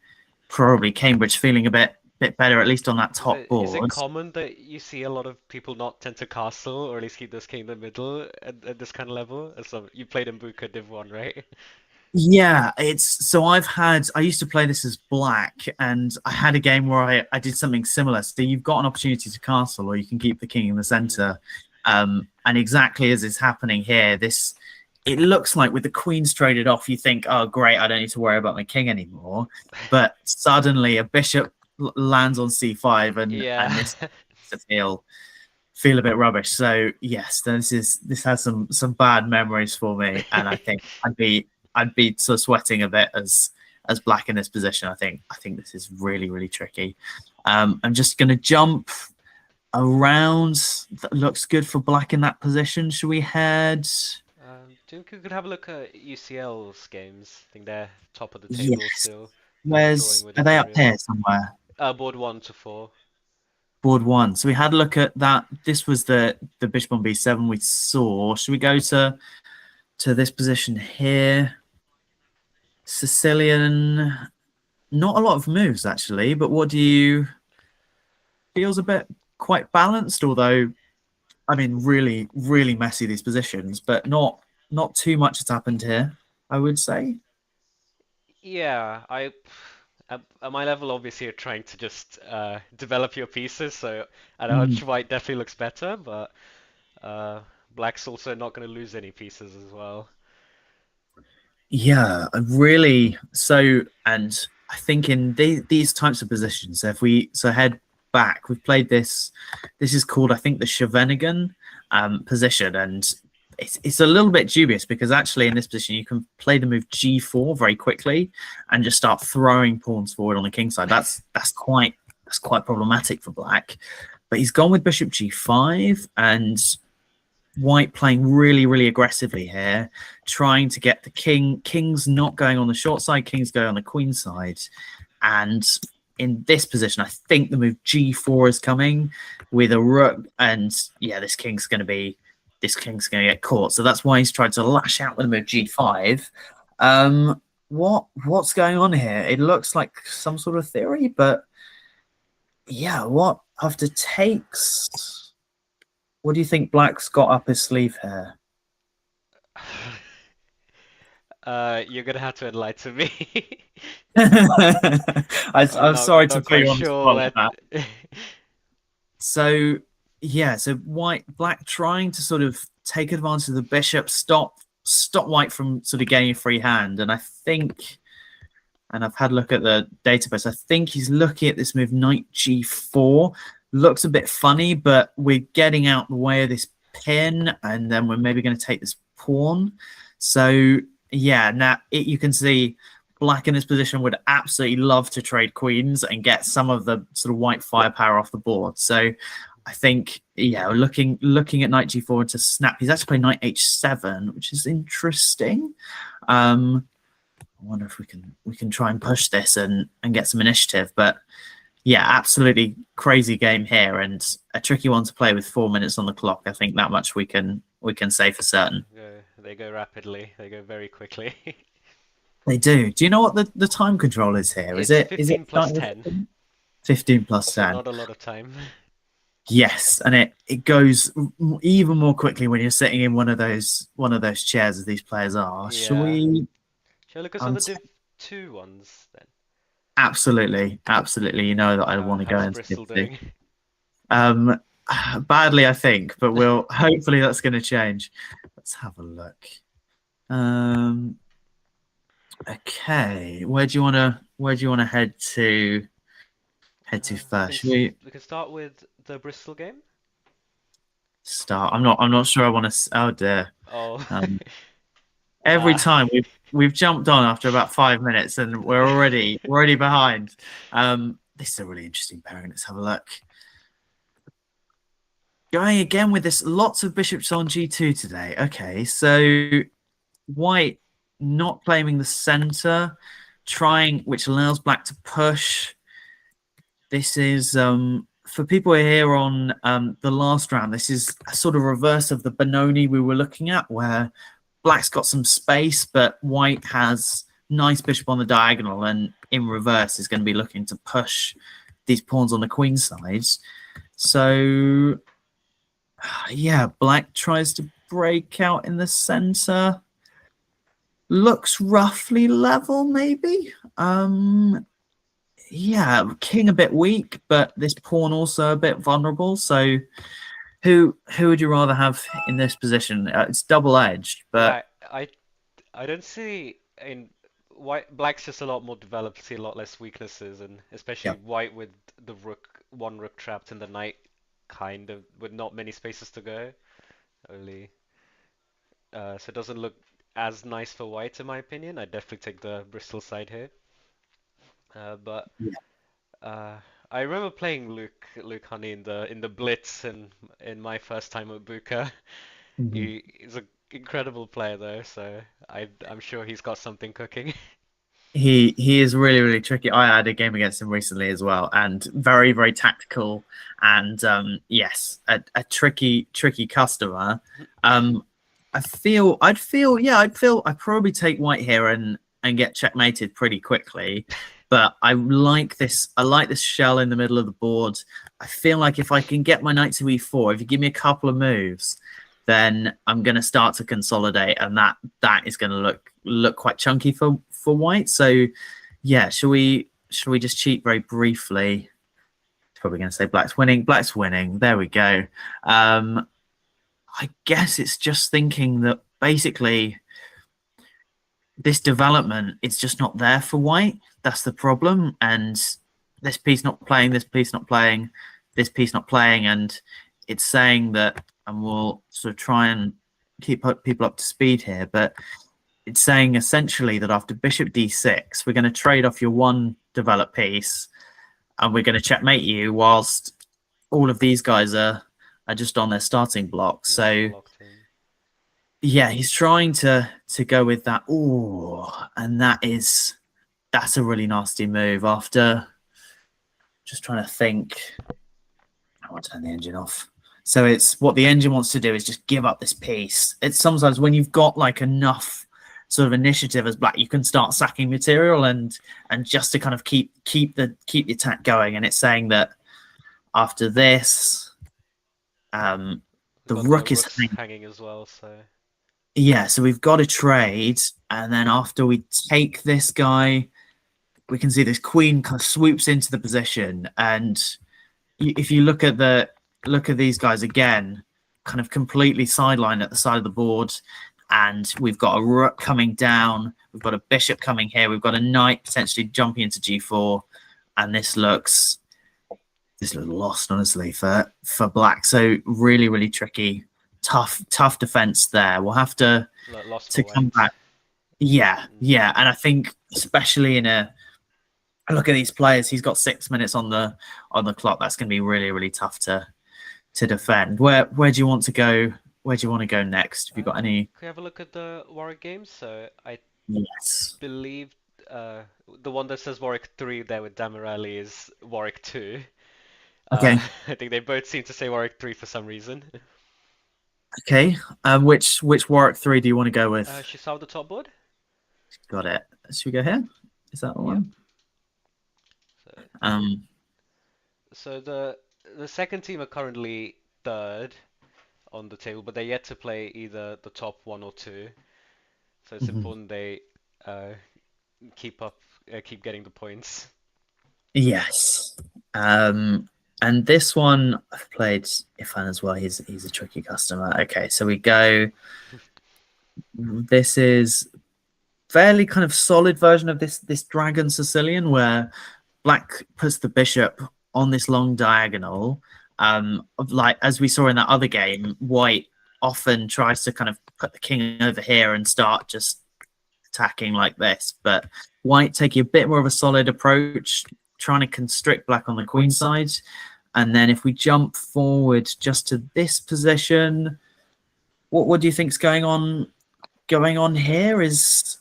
Cambridge feeling a bit better, at least on that top board. Is it common that you see a lot of people not tend to castle, or at least keep this king in the middle at this kind of level? So you played in BUCA Div 1, right? Yeah, I used to play this as Black, and I had a game where I did something similar. So you've got an opportunity to castle, or you can keep the king in the center. And exactly as is happening here, it looks like with the queens traded off, you think, oh, great, I don't need to worry about my king anymore. But suddenly a bishop lands on c5, and Yeah. this feel a bit rubbish. So yes, this has some bad memories for me, and I think I'd be sort of sweating a bit as black in this position. I think this is really, really tricky. I'm just going to jump around. That looks good for black in that position. Should we head? Do you think we could have a look at UCL's games? I think they're top of the table Yes. still. Where's Drawing with are they up Imperial. here somewhere? Board 1 to 4. Board 1. So we had a look at that. This was the bishop on b7 we saw. Should we go to this position here? Sicilian, not a lot of moves actually, but what do you feels a bit quite balanced, although I mean really, really messy these positions, but not too much has happened here, I would say. Yeah, at my level, obviously, you're trying to just develop your pieces. So at a hunch, white definitely looks better, but black's also not going to lose any pieces as well. Yeah, really. So, and I think in these types of positions, if we head back, we've played this. This is called, I think, the Scheveningen position, and it's a little bit dubious because actually in this position you can play the move g4 very quickly and just start throwing pawns forward on the king side. That's quite problematic for black. But he's gone with bishop g5, and white playing really, really aggressively here, trying to get the king. King's not going on the short side, king's going on the queen side. And in this position, I think the move g4 is coming with a rook, and yeah, this king's going to get caught. So that's why he's tried to lash out with the move g5. What's going on here? It looks like some sort of theory, but yeah, what after takes? What do you think black's got up his sleeve here? You're gonna have to enlighten me. I'm sorry to put you on the sure spot with that. So yeah, so black trying to sort of take advantage of the bishop, stop white from sort of getting a free hand, and I think, and I've had a look at the database, I think he's looking at this move knight g4. Looks a bit funny, but we're getting out the way of this pin, and then we're maybe going to take this pawn. So yeah, now you can see black in this position would absolutely love to trade queens and get some of the sort of white firepower off the board. So I think, yeah, looking at knight g4 to snap. He's actually playing knight h7, which is interesting. I wonder if we can try and push this and get some initiative, but yeah, absolutely crazy game here, and a tricky one to play with 4 minutes on the clock. I think that much we can say for certain. They go rapidly. They go very quickly. They do. Do you know what the time control is here? Is it 15 plus 10? 15 plus 10. So not a lot of time. Yes, and it goes even more quickly when you're sitting in one of those chairs as these players are. Yeah. Shall we look at some of the Div 2 ones then? Absolutely. You know that I want to go into Bristol Div 2. doing? Badly, I think, but hopefully that's going to change. Let's have a look. Okay, where do you want to head to first? We can start with the Bristol game. I'm not sure I want to. Oh dear. Oh. Every time we've jumped on after about 5 minutes and we're already behind. This is a really interesting pairing. Let's have a look. Going again with this, lots of bishops on g2 today. Okay, so white not claiming the center, which allows black to push. This is for people here on the last round. This is a sort of reverse of the Benoni we were looking at, where black's got some space, but white has nice bishop on the diagonal, and in reverse is going to be looking to push these pawns on the queen side. So yeah, black tries to break out in the center. Looks roughly level, maybe. Yeah, king a bit weak, but this pawn also a bit vulnerable. So who would you rather have in this position? It's double-edged, but I don't see Black's just a lot more developed, see a lot less weaknesses, and especially Yep. white with the one rook trapped and the knight kind of with not many spaces to go. Only, so it doesn't look as nice for white in my opinion. I definitely take the Bristol side here. But Yeah. uh, I remember playing Luke Honey in the Blitz and in my first time at BUCA. He's an incredible player though, so I'm sure he's got something cooking. He is really, really tricky. I had a game against him recently as well, and very, very tactical, and yes, a tricky customer. I'd probably take white here and get checkmated pretty quickly. But I like this shell in the middle of the board. I feel like if I can get my knight to e4, if you give me a couple of moves, then I'm going to start to consolidate, and that is going to look quite chunky for white. So yeah, shall we just cheat very briefly? Probably going to say black's winning. Black's winning. There we go. I guess it's just thinking that basically this development is just not there for white. That's the problem. And this piece not playing, this piece not playing, this piece not playing, and it's saying that, and we'll sort of try and keep people up to speed here, but it's saying essentially that after bishop d6, we're going to trade off your one developed piece, and we're going to checkmate you whilst all of these guys are just on their starting block. So yeah, he's trying to go with that. Oh, and that's a really nasty move. After just trying to think, I want to turn the engine off. So it's what the engine wants to do is just give up this piece. It's sometimes when you've got like enough sort of initiative as black, you can start sacking material and just to kind of keep the attack going. And it's saying that after this, the rook is hanging as well. So yeah, so we've got to trade, and then after we take this guy, we can see this queen kind of swoops into the position, and if you look at these guys again, kind of completely sidelined at the side of the board, and we've got a rook coming down, we've got a bishop coming here, we've got a knight potentially jumping into g4, and this looks lost, honestly, for black. So really, really tricky, tough defense there. We'll have to come back. Yeah, and I think especially in a look at these players, he's got 6 minutes on the clock. That's going to be really, really tough to defend. Where do you want to go? Where do you want to go next? Have you got any? Can we have a look at the Warwick games? So I yes, believe the one that says Warwick 3 there with Damirelli is Warwick 2. Okay. I think they both seem to say Warwick 3 for some reason. Okay. Which Warwick 3 do you want to go with? She saw the top board. Got it. Should we go here? Is that the one? So the second team are currently third on the table, but they're yet to play either the top 1 or 2. So it's important they keep getting the points. Yes. And this one I've played Ifan as well. He's a tricky customer. Okay, so we go. This is fairly kind of solid version of this Dragon Sicilian, where black puts the bishop on this long diagonal. Like as we saw in that other game, white often tries to kind of put the king over here and start just attacking like this. But white taking a bit more of a solid approach, trying to constrict black on the queen side. And then if we jump forward just to this position, what do you think's going on here? Is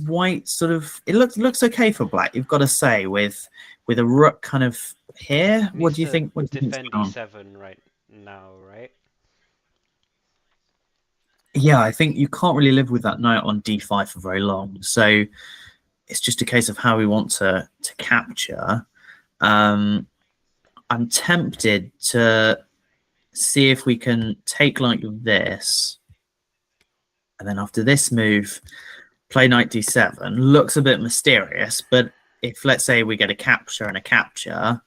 white sort of, it looks okay for black, you've got to say, with a rook kind of here. What do you think? What do you defend e7 right now, right? Yeah, I think you can't really live with that knight on d5 for very long. So it's just a case of how we want to capture. I'm tempted to see if we can take like this, and then after this move, play knight d7. Looks a bit mysterious, but if let's say we get a capture and a capture,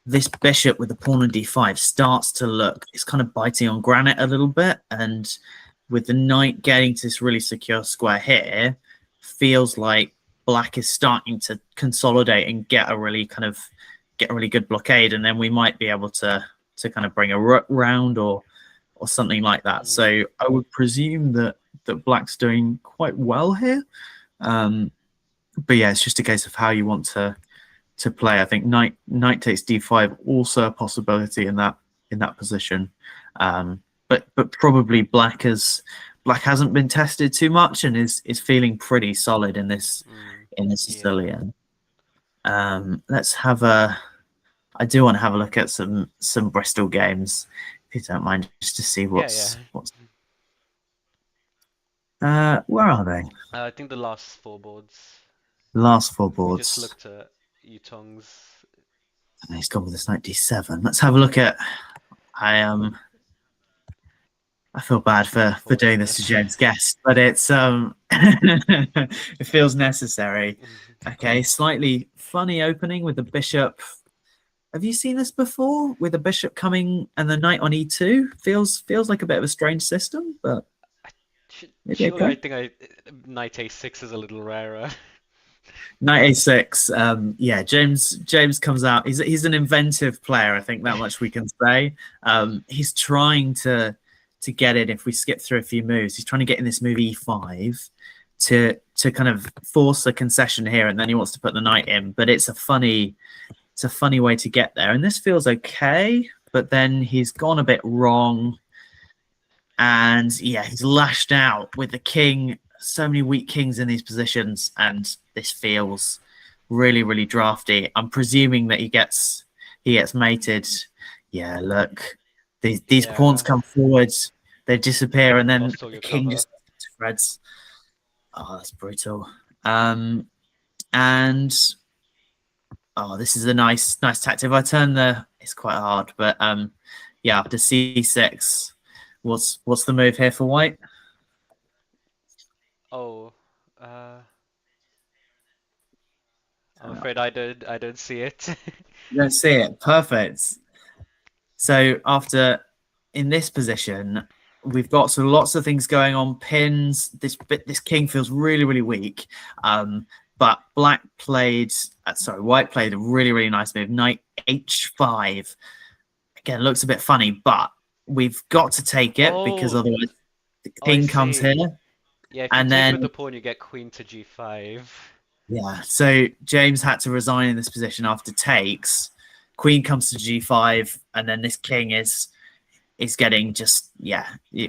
this bishop with the pawn on d5 starts to look, it's kind of biting on granite a little bit, and with the knight getting to this really secure square here, feels like black is starting to consolidate and get a really good blockade, and then we might be able to kind of bring a rook round or something like that. So I would presume that black's doing quite well here. But yeah, it's just a case of how you want to play. I think knight takes d5 also a possibility in that position. But probably black hasn't been tested too much and is feeling pretty solid in this Sicilian. Let's have I do want to have a look at some Bristol games, if you don't mind, just to see what's. Where are they? I think the last 4 boards. Last 4 boards. We just looked at Yutong's. He's gone with this knight d7. Let's have a look at. I feel bad for doing this to James Guest, but it's it feels necessary. Okay, slightly funny opening with the bishop. Have you seen this before with the bishop coming and the knight on e2? Feels like a bit of a strange system, but maybe okay. I think knight a6 is a little rarer. Knight a6. Yeah, James comes out. He's an inventive player. I think that much we can say. He's trying to get it. If we skip through a few moves, he's trying to get in this move e5 to kind of force a concession here, and then he wants to put the knight in. But it's a funny way to get there, and this feels okay. But then he's gone a bit wrong, and yeah, he's lashed out with the king. So many weak kings in these positions, and this feels really, really drafty. I'm presuming that he gets mated. Yeah, look, these pawns come forward, they disappear, and then the king just spreads. Oh, that's brutal. And oh, this is a nice tactic. If I turn it's quite hard, but yeah, after c6, what's the move here for white? Oh, I'm afraid I don't see it. You don't see it. Perfect. So in this position, we've got lots of things going on. Pins. This king feels really, really weak. But white played a really, really nice move. Knight h5. Again, looks a bit funny, but we've got to take it because otherwise the king comes here. Yeah, if you take with the pawn, you get queen to g5. Yeah, so James had to resign in this position after takes. Queen comes to g5, and then this king is getting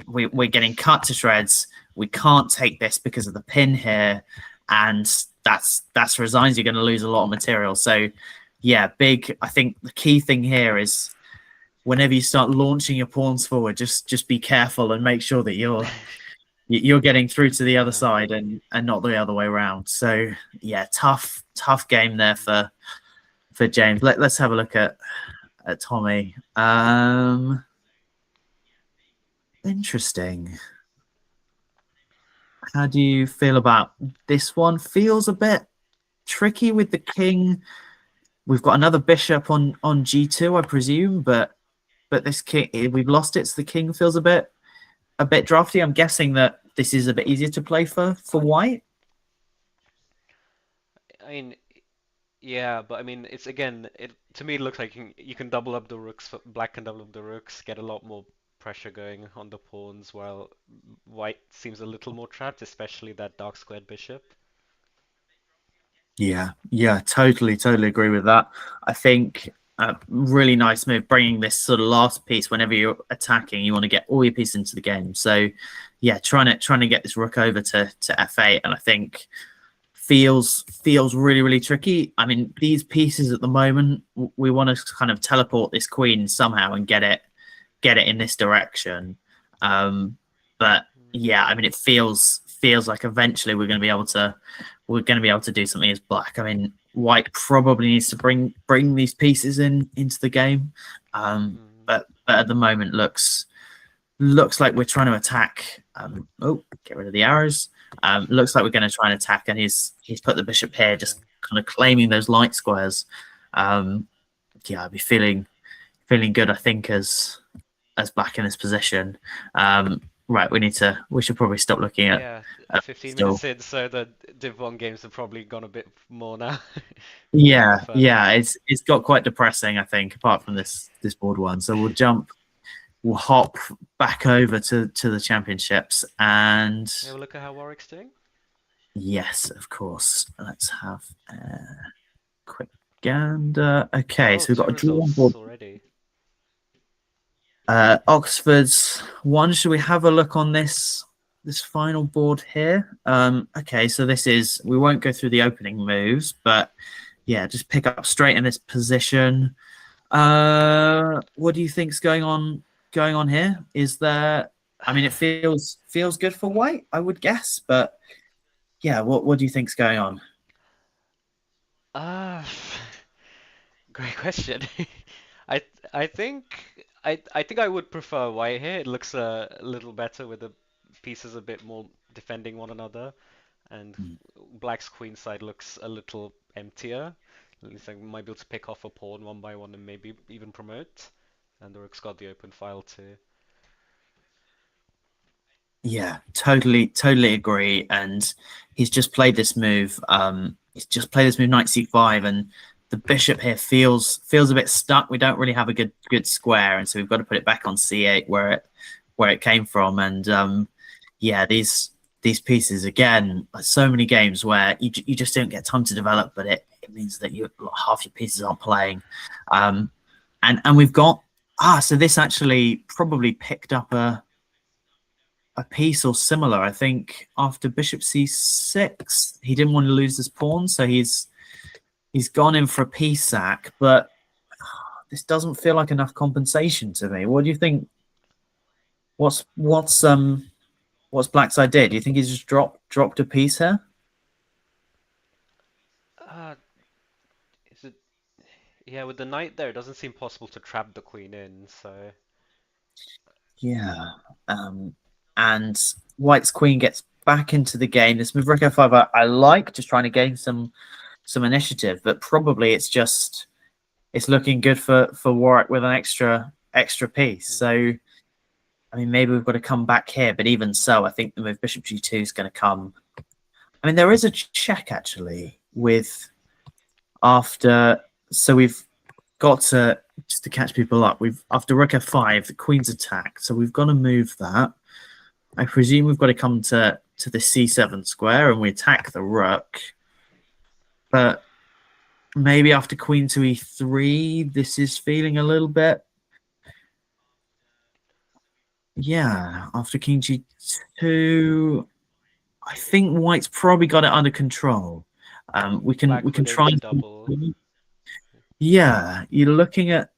we're getting cut to shreds. We can't take this because of the pin here, and that's resigns. You're going to lose a lot of material. So yeah, I think the key thing here is whenever you start launching your pawns forward, just be careful and make sure that you're getting through to the other side and not the other way around. So yeah, tough game there for James. Let's have a look at Tommy. Interesting. How do you feel about this one? Feels a bit tricky with the king. We've got another bishop on g2, I presume, but this king, we've lost it, so the king feels a bit drafty. I'm guessing that this is a bit easier to play for white. I mean, yeah, but I mean, it's again, to me it looks like you can double up the rooks. Black can double up the rooks, get a lot more pressure going on the pawns, while white seems a little more trapped, especially that dark squared bishop. Yeah, totally agree with that. I think a really nice move, bringing this sort of last piece. Whenever you're attacking, you want to get all your pieces into the game. So yeah, trying to get this rook over to f8, and I think feels really, really tricky. I mean, these pieces at the moment, we want to kind of teleport this queen somehow and get it in this direction. But yeah, I mean, it feels like eventually we're going to be able to do something as black. I mean, white probably needs to bring these pieces into the game, but at the moment looks like we're trying to attack. Get rid of the arrows. Looks like we're going to try and attack, and he's put the bishop here, just kind of claiming those light squares. Yeah, I'd be feeling good, I think, as black in this position. Right, we should probably stop looking at Yeah, 15 still. minutes in, so the Div 1 games have probably gone a bit more now. Yeah, Further. yeah, it's got quite depressing, I think, apart from this board one. So we'll hop back over to the championships and Have a look at how Warwick's doing. yes, of course. Let's have a quick gander. Okay, so we've got a draw on board. Already. Oxford's one. Should we have a look on this final board here? Okay, so we won't go through the opening moves, but yeah, just pick up straight in this position. What do you think's going on here? Is there? I mean, it feels good for white, I would guess, but yeah, what do you think's going on? Great question. I think I would prefer white here. It looks a little better with the pieces a bit more defending one another, and black's queen side looks a little emptier. At least I might be able to pick off a pawn one by one and maybe even promote. And the rook's got the open file too. Yeah, totally agree. And he's just played this move. He's just played this move knight c5, and the bishop here feels a bit stuck. We don't really have a good square, and so we've got to put it back on c8 where it came from. And yeah, these pieces again, like so many games where you just don't get time to develop, but it means that half your pieces aren't playing. And we've got so this actually probably picked up a piece or similar. I think after bishop c6, he didn't want to lose this pawn, so he's gone in for a piece sack. But this doesn't feel like enough compensation to me. What do you think? What's black's idea? Do you think he's just dropped a piece here? Is it? Yeah, with the knight there, it doesn't seem possible to trap the queen in. So yeah. And white's queen gets back into the game. This move rook f5 I like, just trying to gain some initiative, but probably it's looking good for Warwick with an extra piece. So I mean, maybe we've got to come back here, but even so, I think the move bishop g2 is going to come. I mean, there is a check actually with after, so we've got to, just to catch people up, after rook f5, the queen's attacked, so we've got to move that. I presume we've got to come to the c7 square and we attack the rook. But maybe after queen to e3, this is feeling a little bit. Yeah, after king g2, I think white's probably got it under control. We can try and double. Yeah, you're looking at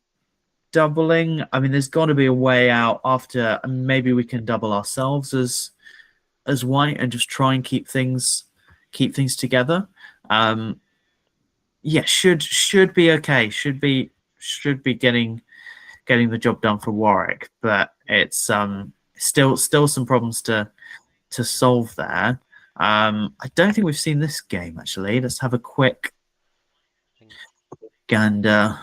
doubling. I mean, there's got to be a way out after. Maybe we can double ourselves as white and just try and keep things together. Yeah, should be okay. Should be getting the job done for Warwick, but it's still some problems to solve there. I don't think we've seen this game actually. Let's have a quick gander.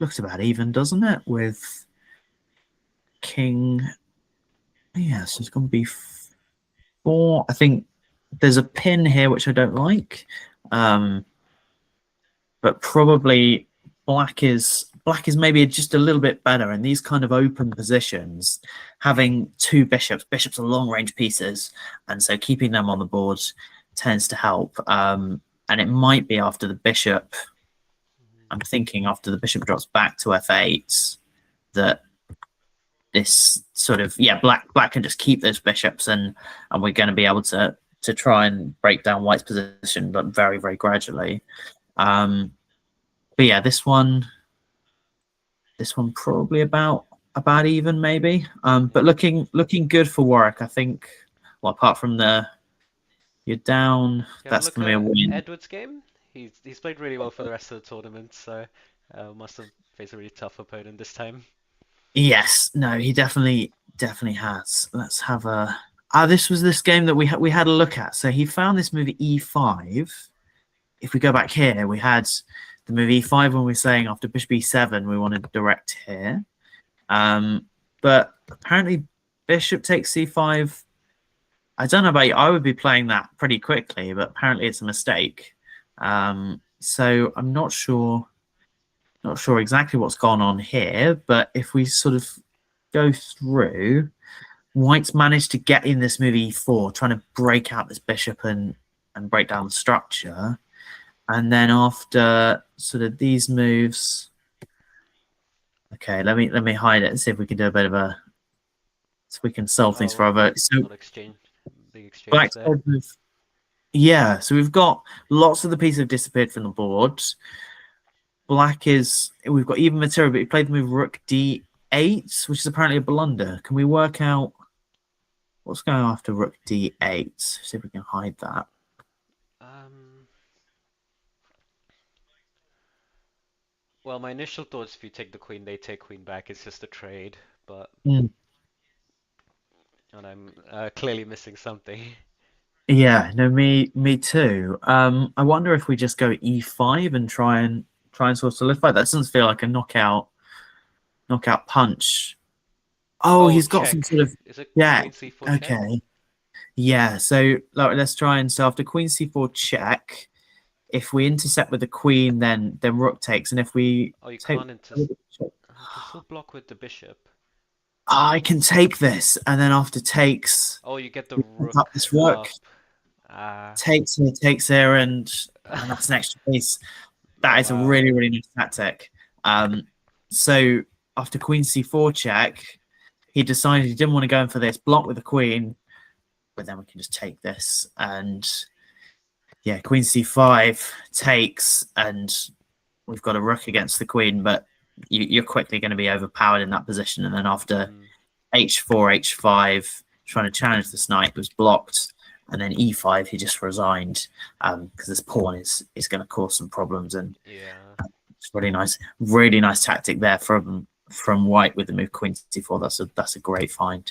Looks about even, doesn't it? With king. Yeah, so it's going to be 4. I think there's a pin here which I don't like, but probably black is maybe just a little bit better in these kind of open positions. Having two bishops are long range pieces, and so keeping them on the board tends to help. And it might be after the bishop. I'm thinking after the bishop drops back to f8 that this sort of, yeah, black can just keep those bishops, and we're going to be able to try and break down white's position, but very, very gradually. But yeah, this one probably about even maybe. But looking good for Warwick, I think. Well, apart from you're down, that's going to be a win. Edward's game. He's played really well for the rest of the tournament, so must have faced a really tough opponent this time. Yes, no, he definitely has. Let's have a. This was this game that we had a look at. So he found this move e5. If we go back here, we had the move e5 when we were saying after bishop e7 we wanted direct here. but apparently bishop takes c5. I don't know about you. I would be playing that pretty quickly, but apparently it's a mistake. So I'm not sure exactly what's gone on here. But if we sort of go through, White's managed to get in this move e4, trying to break out this bishop and break down the structure. And then after sort of these moves, okay, let me hide it and see if we can do a bit of a, so we can solve things for our vote. So big exchange Black's there. yeah, so we've got lots of the pieces have disappeared from the board. We've got even material, but we played the move rook d8, which is apparently a blunder. Can we work out what's going on after rook d8? See if we can hide that. Well, my initial thoughts, if you take the queen, they take queen back. It's just a trade, but and I'm clearly missing something. Yeah, no, me too. I wonder if we just go e5 and try and sort of solidify. That doesn't feel like a knockout punch. Oh, he's got check. some sort of Is it yeah. queen c4 Okay, check? yeah. So let's try and so after queen c4 check, if we intercept with the queen, then rook takes, and if we you take, can't intercept. You can still block with the bishop. I can take this, and then after takes. Oh, you get the rook up this rook. Takes here, and that's an extra piece. That is a really, really nice tactic. So after queen c4 check, he decided he didn't want to go in for this block with the queen, but then we can just take this, and yeah, queen c5 takes, and we've got a rook against the queen, but you're quickly going to be overpowered in that position. And then after h4, h5, trying to challenge this knight, was blocked. And then e5, he just resigned because this pawn is going to cause some problems. And it's really nice tactic there from White with the move queen c4. That's a great find.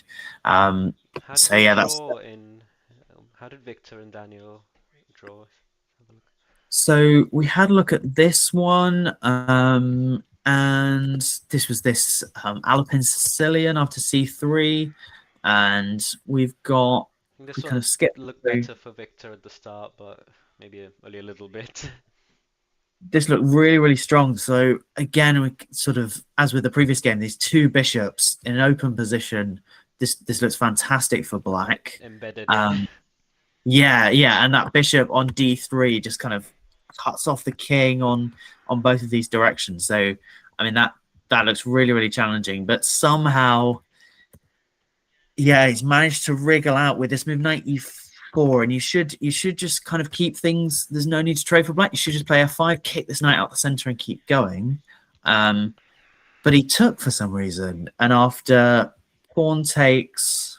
So yeah, how did Victor and Daniel draw? So we had a look at this one, and this was Alpine Sicilian after c3, and we've got. This one looked better for Victor at the start, but maybe only a little bit. This looked really, really strong. So again, we sort of, as with the previous game, these two bishops in an open position. This looks fantastic for Black. Embedded. Yeah, and that bishop on d3 just kind of cuts off the king on both of these directions. So I mean that looks really, really challenging. But somehow, yeah, he's managed to wriggle out with this move knight e4, and you should just kind of keep things. There's no need to trade for Black. You should just play f5, kick this knight out the center, and keep going. But he took for some reason, and after pawn takes,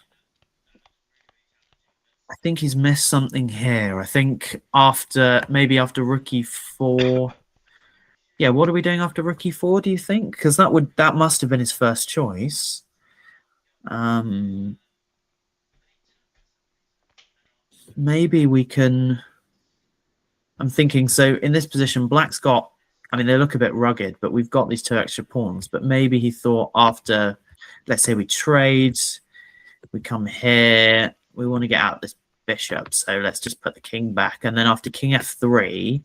I think he's missed something here. I think after rook e4. Yeah, what are we doing after rook e4? Do you think? Because that must have been his first choice. Maybe we can. I'm thinking, so in this position, Black's got, I mean, they look a bit rugged, but we've got these two extra pawns. But maybe he thought after, let's say we trade, we come here, we want to get out this bishop, so let's just put the king back. And then after king f3,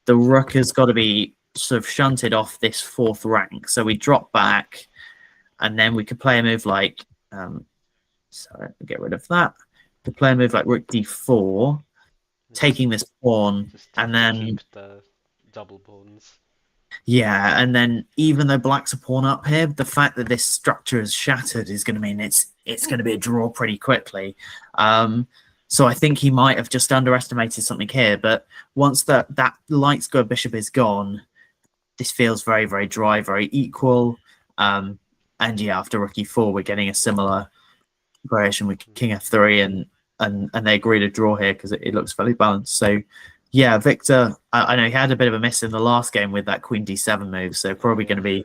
the rook has got to be sort of shunted off this fourth rank. So we drop back, and then we could play a move like, sorry, get rid of that. To play a move like rook d4, taking this pawn, and then keep the double pawns. Yeah, and then even though Black's a pawn up here, the fact that this structure is shattered is going to mean it's going to be a draw pretty quickly. So I think he might have just underestimated something here. But once that light square bishop is gone, this feels very, very dry, very equal. And yeah, after rook e4, we're getting a similar variation with king f3, and they agree to draw here because it looks fairly balanced. So yeah, Victor, I know he had a bit of a miss in the last game with that queen d7 move, so probably going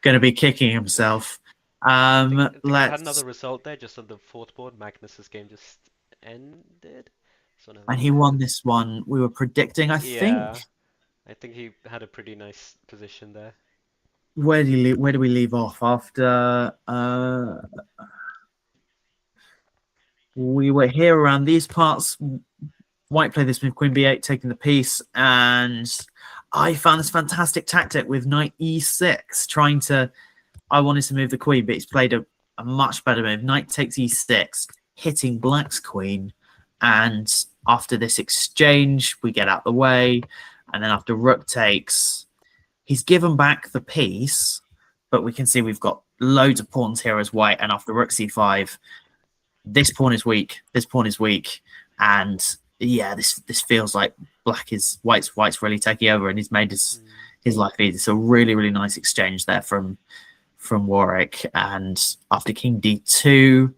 to be kicking himself. I think we had another result there just on the fourth board. Magnus's game just ended. And he won this one. We were predicting, I think. I think he had a pretty nice position there. where do we leave off after we were here around these parts? White played this move, Queen B8, taking the piece, and I found this fantastic tactic with Knight E6, trying to. I wanted to move the queen, but he's played a much better move. Knight takes E6, hitting Black's queen, and after this exchange, we get out the way, and then after Rook takes, he's given back the piece, but we can see we've got loads of pawns here as White, and after Rook C5, this pawn is weak, and yeah, this feels like White's really taking over, and he's made his life easy. It's a really, really nice exchange there from Warwick. And after King D2,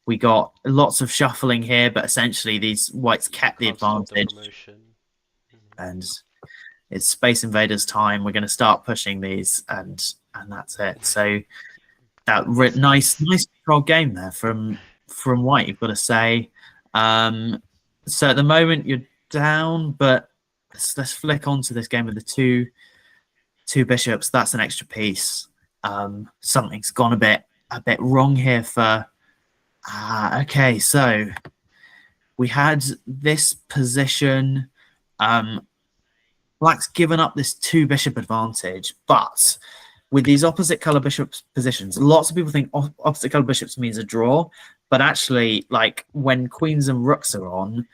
we got lots of shuffling here, but essentially these Whites kept the advantage. And it's Space Invaders time. We're going to start pushing these, and that's it. So that nice control game there from White, you've got to say. So at the moment you're down, but let's flick onto this game with the two bishops. That's an extra piece. Something's gone a bit wrong here for. Okay, so we had this position. Black's given up this 2 bishop advantage, but with these opposite color bishops positions, lots of people think opposite color bishops means a draw, but actually, like when queens and rooks are on,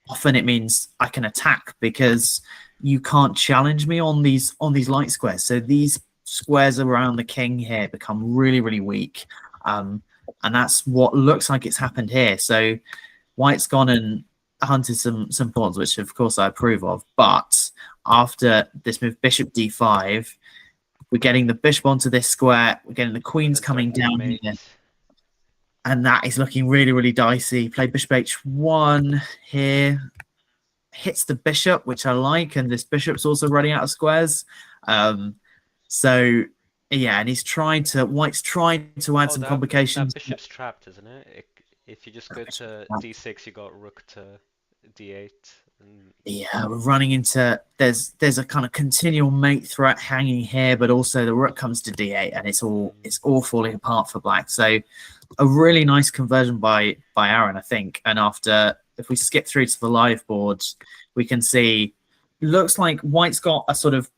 often it means I can attack because you can't challenge me on these light squares. So these squares around the king here become really, really weak, and that's what looks like it's happened here. So White's gone and hunted some pawns, which of course I approve of, but after this move, bishop d5. We're getting the bishop onto this square. We're getting the queens coming down here. And that is looking really, really dicey. Play bishop h1 here. Hits the bishop, which I like. And this bishop's also running out of squares. So, yeah, and White's trying to add some complications. That bishop's trapped, isn't it? If you just go to d6, you got rook to d8. Yeah, we're running into there's a kind of continual mate threat hanging here, but also the rook comes to d8, and it's all falling apart for Black. So a really nice conversion by Aaron, I think. And if we skip through to the live board, we can see looks like White's got a sort of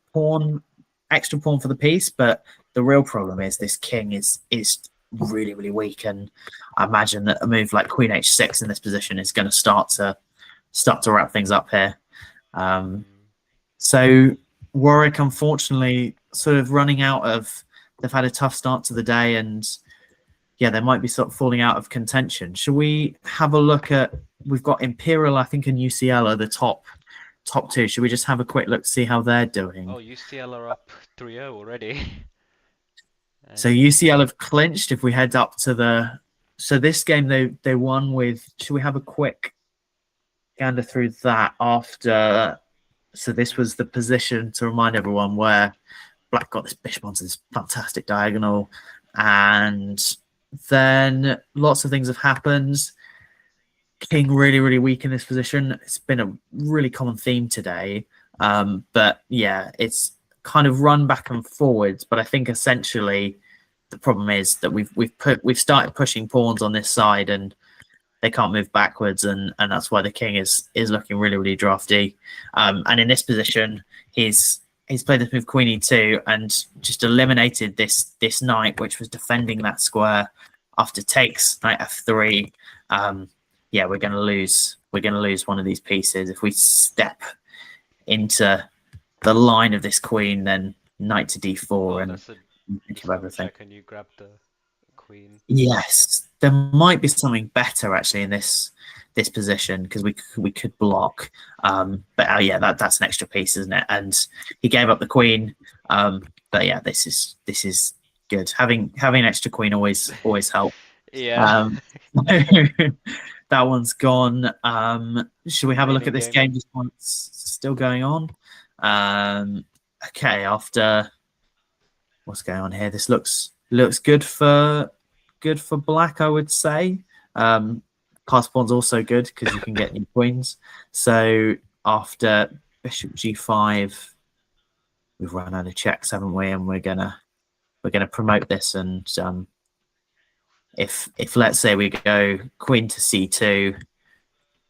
extra pawn for the piece, but the real problem is this king is really, really weak, and I imagine that a move like Queen h6 in this position is going to start to wrap things up here. So Warwick, unfortunately, sort of running out of. They've had a tough start to the day, and yeah, they might be sort of falling out of contention. Shall we have a look at? We've got Imperial, I think, and UCL are the top two. Should we just have a quick look to see how they're doing? Oh, UCL are up 3-0 already. So UCL have clinched. If we head up to this game they won with. Should we have a quick gander through that after? So this was the position, to remind everyone, where Black got this bishop onto this fantastic diagonal, and then lots of things have happened. King really, really weak in this position. It's been a really common theme today, but yeah, it's kind of run back and forwards. But I think essentially the problem is that we've started pushing pawns on this side, and they can't move backwards, and that's why the king is looking really, really drafty. And in this position, he's played this move Queen E2 and just eliminated this knight, which was defending that square. After takes Knight F3, yeah, we're going to lose. We're going to lose one of these pieces if we step into the line of this queen. Then Knight to D4 and think of everything. Can you grab the queen? Yes, there might be something better actually in this position because we could block. But yeah, that's an extra piece, isn't it? And he gave up the queen. But yeah, this is good. Having an extra queen always help. Yeah. That one's gone. Should we have a look at this game just while it's still going on? Okay, after what's going on here? This looks good for Black, I would say. Pass pawn's also good because you can get new queens. So after bishop g5, we've run out of checks, haven't we? And we're gonna we're going to promote this, and if let's say we go queen to c2,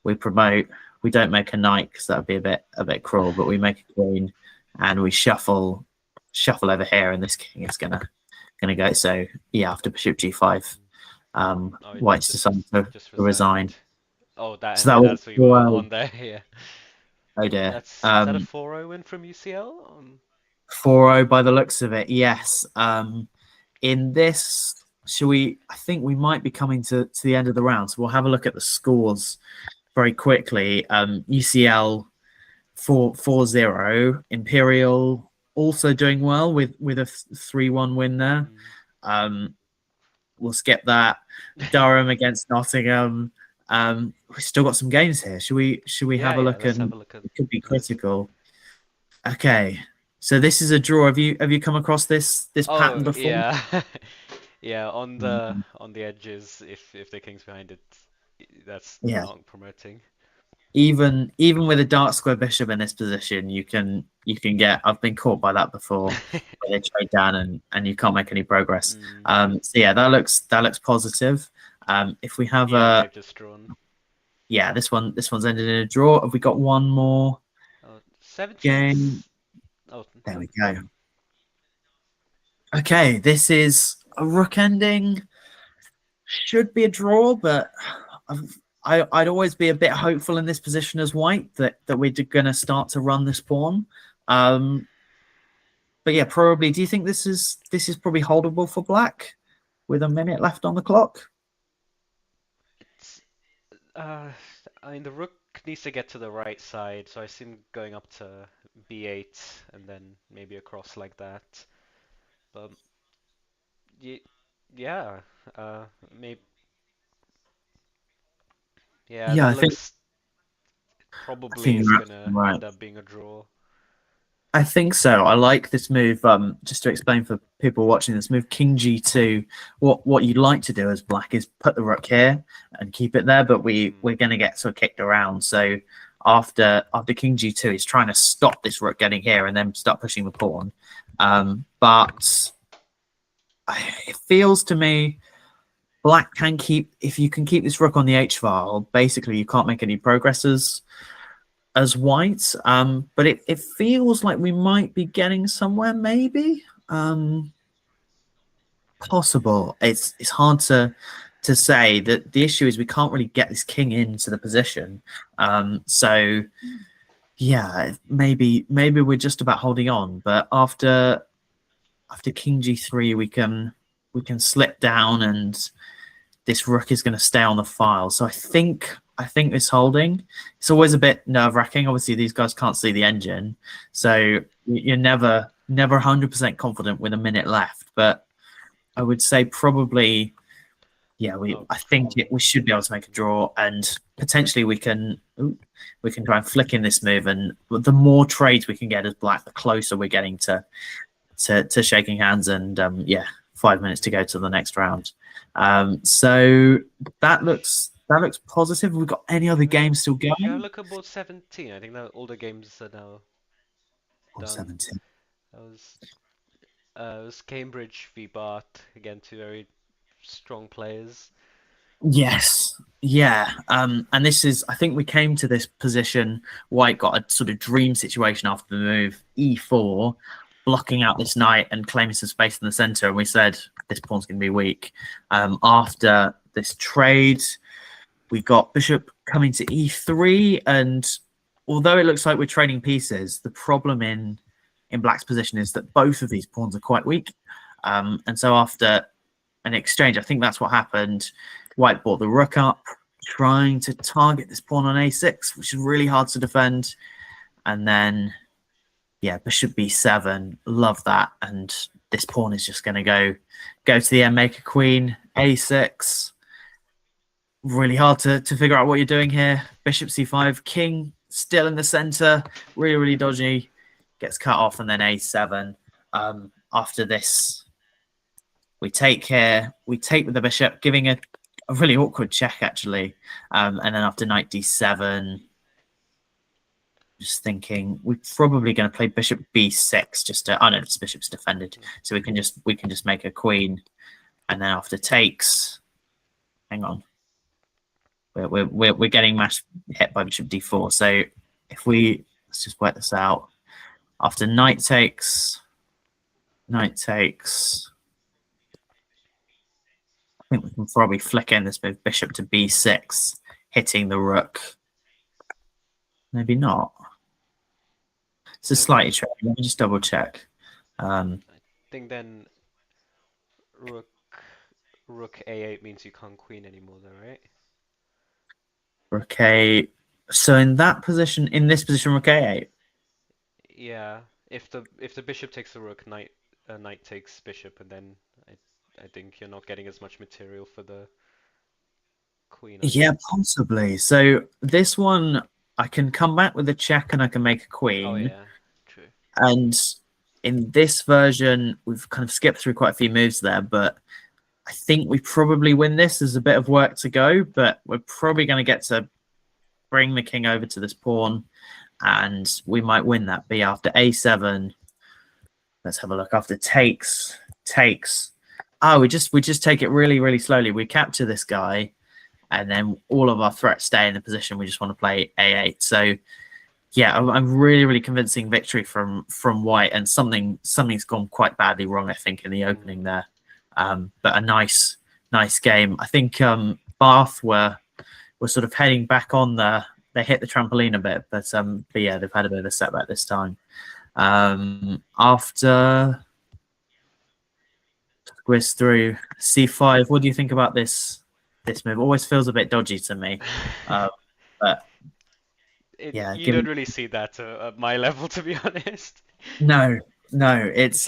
we promote. We don't make a knight because that would be a bit cruel, but we make a queen and we shuffle over here, and this king is gonna go. So yeah, after bishop g5, white's decided to resign. Oh, that's what we were on there. Yeah. Oh dear. Is that a 4-0 win from UCL? 4-0 by the looks of it. Yes. In this, I think we might be coming to the end of the round, so we'll have a look at the scores very quickly. UCL 4-0. Imperial also doing well with a 3-1 win there. We'll skip that. Durham against Nottingham. We've still got some games here. Should we have a look? And it could be critical. Okay, so this is a draw. Have you come across this pattern before? Yeah, yeah. On the edges, if the king's behind it, that's not promoting. Even with a dark square bishop in this position, you can get. I've been caught by that before. Where they trade down and you can't make any progress. So yeah, that looks positive. If we have they've just drawn. Yeah, this one's ended in a draw. Have we got one more 17th game? Oh, there we go. Okay, this is a rook ending. Should be a draw, but I'd always be a bit hopeful in this position as white that we're going to start to run this pawn. But yeah, probably. Do you think this is probably holdable for black with a minute left on the clock? I mean, the rook needs to get to the right side, so I assume going up to b8 and then maybe across like that. But yeah, maybe. Yeah, I think probably is gonna end up being a draw. I think so. I like this move. Just to explain for people watching this move, King G2. What you'd like to do as black is put the rook here and keep it there, but we're going to get sort of kicked around. So after King G2, he's trying to stop this rook getting here and then start pushing the pawn. But it feels to me black can keep, if you can keep this rook on the H file, basically you can't make any progress as white. But it feels like we might be getting somewhere, maybe. Possible. It's hard to say. That the issue is we can't really get this king into the position. So yeah, maybe we're just about holding on. But after King G3, we can slip down and this rook is going to stay on the file. So I think this holding. It's always a bit nerve-wracking. Obviously, these guys can't see the engine, so you're never 100% confident with a minute left. But I would say probably, yeah, we should be able to make a draw, and potentially we can try and flick in this move. And the more trades we can get as black, the closer we're getting to shaking hands. And yeah, 5 minutes to go to the next round. So that looks positive. Have we got any other games still going? Yeah, look at board 17. I think that all the games are now done. 17. It was Cambridge v Bath, again, two very strong players. Yes, yeah. And this is, I think we came to this position. White got a sort of dream situation after the move E4, blocking out this knight and claiming some space in the center. And we said this pawn's going to be weak. After this trade, we got bishop coming to E3, and although it looks like we're trading pieces, the problem in black's position is that both of these pawns are quite weak. And so after an exchange, I think that's what happened. White brought the rook up, trying to target this pawn on A6, which is really hard to defend. And then, yeah, bishop B7, love that. And this pawn is just going to go to the end, make a queen, A6. Really hard to figure out what you're doing here. Bishop C5, king still in the center, really dodgy. Gets cut off, and then A7. After this, we take here. We take with the bishop, giving a really awkward check, actually. And then after knight D7, Just thinking, we're probably going to play bishop b6 just to. Oh no, this bishop's defended, so we can just make a queen, and then after takes. Hang on, we're getting hit by bishop d4. So if let's just work this out. After knight takes. I think we can probably flick in this move, bishop to b6, hitting the rook. Maybe not. It's a slightly tricky. Let me just double check. I think then rook a8 means you can't queen anymore, though, right? Rook a. So in this position, rook a8. Yeah. If the bishop takes the rook, knight takes bishop, and then I think you're not getting as much material for the queen. Yeah, possibly. So this one, I can come back with a check and I can make a queen. Oh yeah, true. And in this version, we've kind of skipped through quite a few moves there, but I think we probably win this. There's a bit of work to go, but we're probably going to get to bring the king over to this pawn, and we might win that. Be after a7. Let's have a look. After takes. Oh, we just take it really, really slowly. We capture this guy, and then all of our threats stay in the position. We just want to play a8. So yeah, I'm really, really convincing victory from white, and something's gone quite badly wrong, I think, in the opening there. But a nice game. I think Bath were sort of heading back on they hit the trampoline a bit, but yeah, they've had a bit of a setback this time. After whiz through c5, what do you think about this move? Always feels a bit dodgy to me, but yeah, you don't really see that at my level, to be honest. No, it's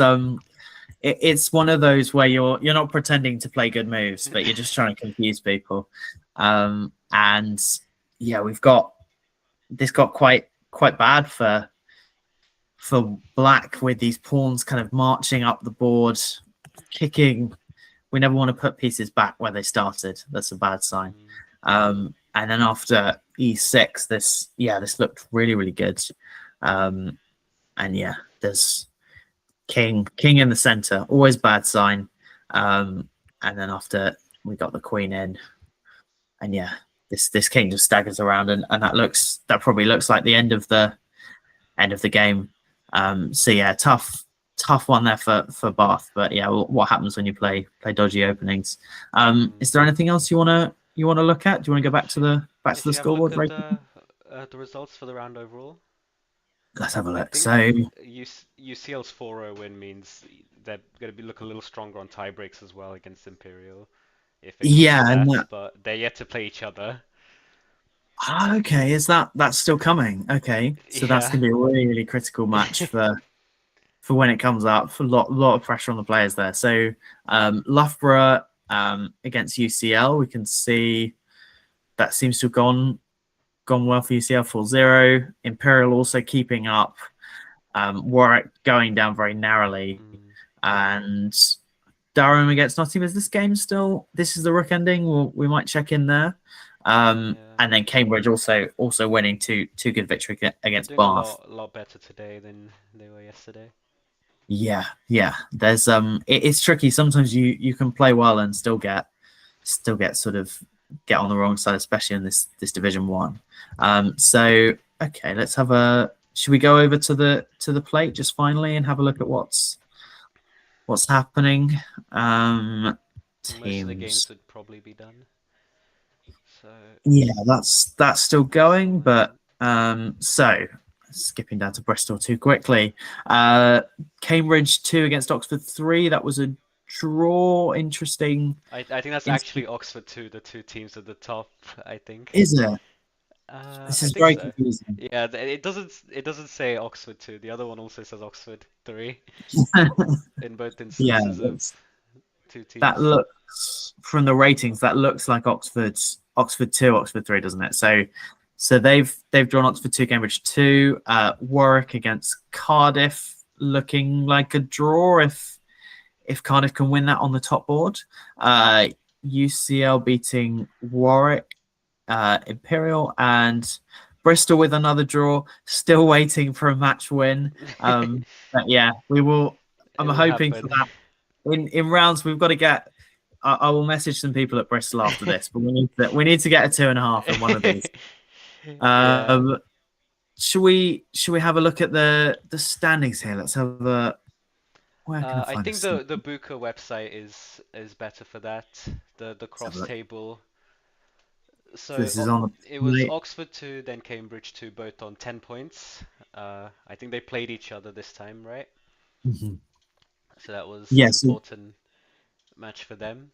one of those where you're not pretending to play good moves, but you're just trying to confuse people. And yeah, this got quite bad for black, with these pawns kind of marching up the board, kicking. We never want to put pieces back where they started. That's a bad sign. And then after e6, this looked really, really good. And yeah, there's king in the center, always bad sign. And then after we got the queen in, and yeah, this king just staggers around, and that probably looks like the end of the game. So yeah, tough one there for Bath. But yeah, what happens when you play dodgy openings? Is there anything else you wanna look at? Do you want to go back to the scoreboard? Right. The results for the round overall. Let's have a look. So UCL's 4-0 win means they're going to look a little stronger on tie breaks as well against Imperial. But they're yet to play each other. Okay, that's still coming? Okay, so that's going to be a really, really critical match for when it comes up. For a lot of pressure on the players there. So Loughborough against UCL, we can see that seems to have gone well for UCL, 4-0. Imperial also keeping up. Warwick going down very narrowly. And Durham against Nottingham. Is this game still? This is the rook ending. We might check in there. And then Cambridge also winning two good victory against Bath. A lot better today than they were yesterday. Yeah. There's it's tricky. Sometimes you can play well and still get sort of get on the wrong side, especially in this Division 1. So okay, let's have should we go over to the plate just finally and have a look at what's happening? Most of the games would probably be done. So yeah, that's still going, but so skipping down to Bristol too quickly. Cambridge 2 against Oxford 3. That was a draw. Interesting. I think that's actually Oxford 2, the two teams at the top, I think. Is it? This is very confusing. Yeah, it doesn't say Oxford 2. The other one also says Oxford 3 in both instances of two teams. That looks, from the ratings, that looks like Oxford 2, Oxford 3, doesn't it? So they've drawn Oxford 2, Cambridge 2. Warwick against Cardiff, looking like a draw if Cardiff can win that on the top board. UCL beating Warwick, Imperial, and Bristol with another draw, still waiting for a match win. But yeah, we will. I'm It'll hoping for happen. that. In rounds, we've got to get. I will message some people at Bristol after this, but we need to get a 2.5 in one of these. Yeah. Should we have a look at the standings here? Let's have a. Where can I I find think this? the BUCA website is better for that. The Let's have a cross look. table. So this is So on it was the. Oxford 2, then Cambridge 2, both on 10 points. I think they played each other this time, right? Mhm. So that was an Yeah, so important match for them.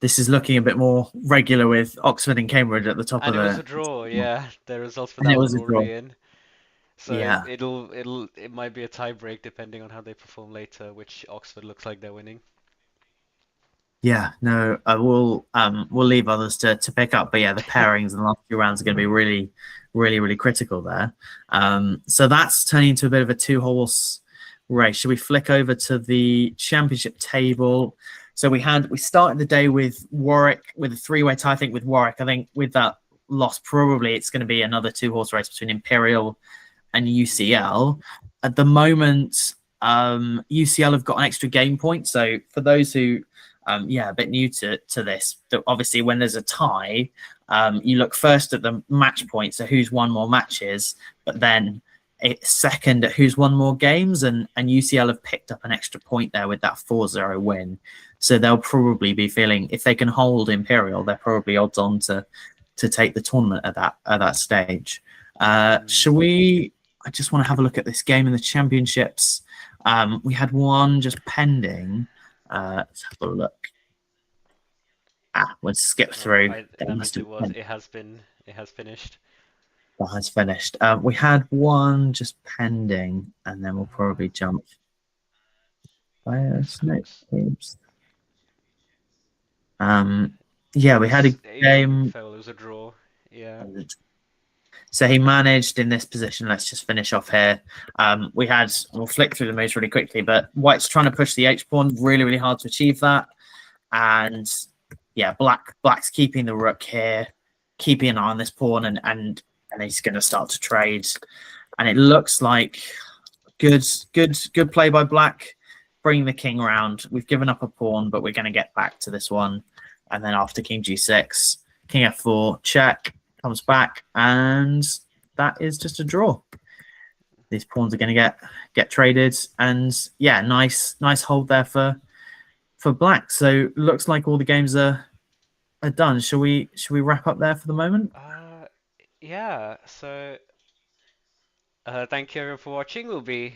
this is looking a bit more regular with Oxford and Cambridge at the top of And it was the. a draw, yeah. The results for And that it one was a were draw. already in. So Yeah. it might be a tie break depending on how they perform later, which Oxford looks like they're winning. Yeah, no, I will. We'll leave others to pick up, but yeah, the pairings in the last few rounds are going to be really, really, really critical there. So that's turning into a bit of a two-horse race. Should we flick over to the championship table? So we started the day with Warwick with a three-way tie. I think with Warwick, I think with that loss, probably it's going to be another two-horse race between Imperial and UCL. At the moment, UCL have got an extra game point. So for those who a bit new to this. Obviously, when there's a tie, you look first at the match point, so who's won more matches, but then second at who's won more games, and UCL have picked up an extra point there with that 4-0 win. So they'll probably be feeling, if they can hold Imperial, they're probably odds on to take the tournament at that stage. Shall we? I just want to have a look at this game in the championships. We had one just pending. Let's have a look. We'll skip through. That means it has finished. That has finished. We had one just pending, and then we'll probably jump. Yeah, we had a game. Fell, it was a draw. Yeah. So he managed in this position. Let's just finish off here. We'll flick through the moves really quickly, but White's trying to push the H pawn. Really, really hard to achieve that. And yeah, Black's keeping the rook here, keeping an eye on this pawn, and he's going to start to trade. And it looks like good play by Black, bringing the king around. We've given up a pawn, but we're going to get back to this one. And then after king g6, king f4, check, comes back, and that is just a draw. These pawns are going to get traded, and yeah, nice hold there for Black. So looks like all the games are done. Shall we wrap up there for the moment? Yeah. So thank you everyone for watching. We'll be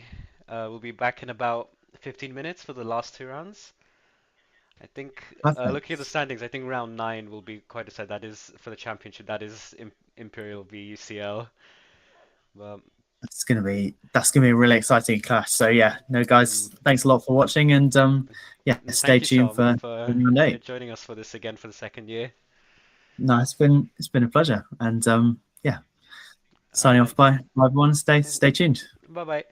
back in about 15 minutes for the last two rounds. I think looking at the standings, I think round 9 will be quite a set. That is for the championship. That is Imperial v UCL. That's gonna be a really exciting clash. So yeah, no guys, thanks a lot for watching, and stay tuned for joining us for this again for the second year. No, it's been a pleasure, and signing off. Bye everyone. Stay tuned. Bye bye.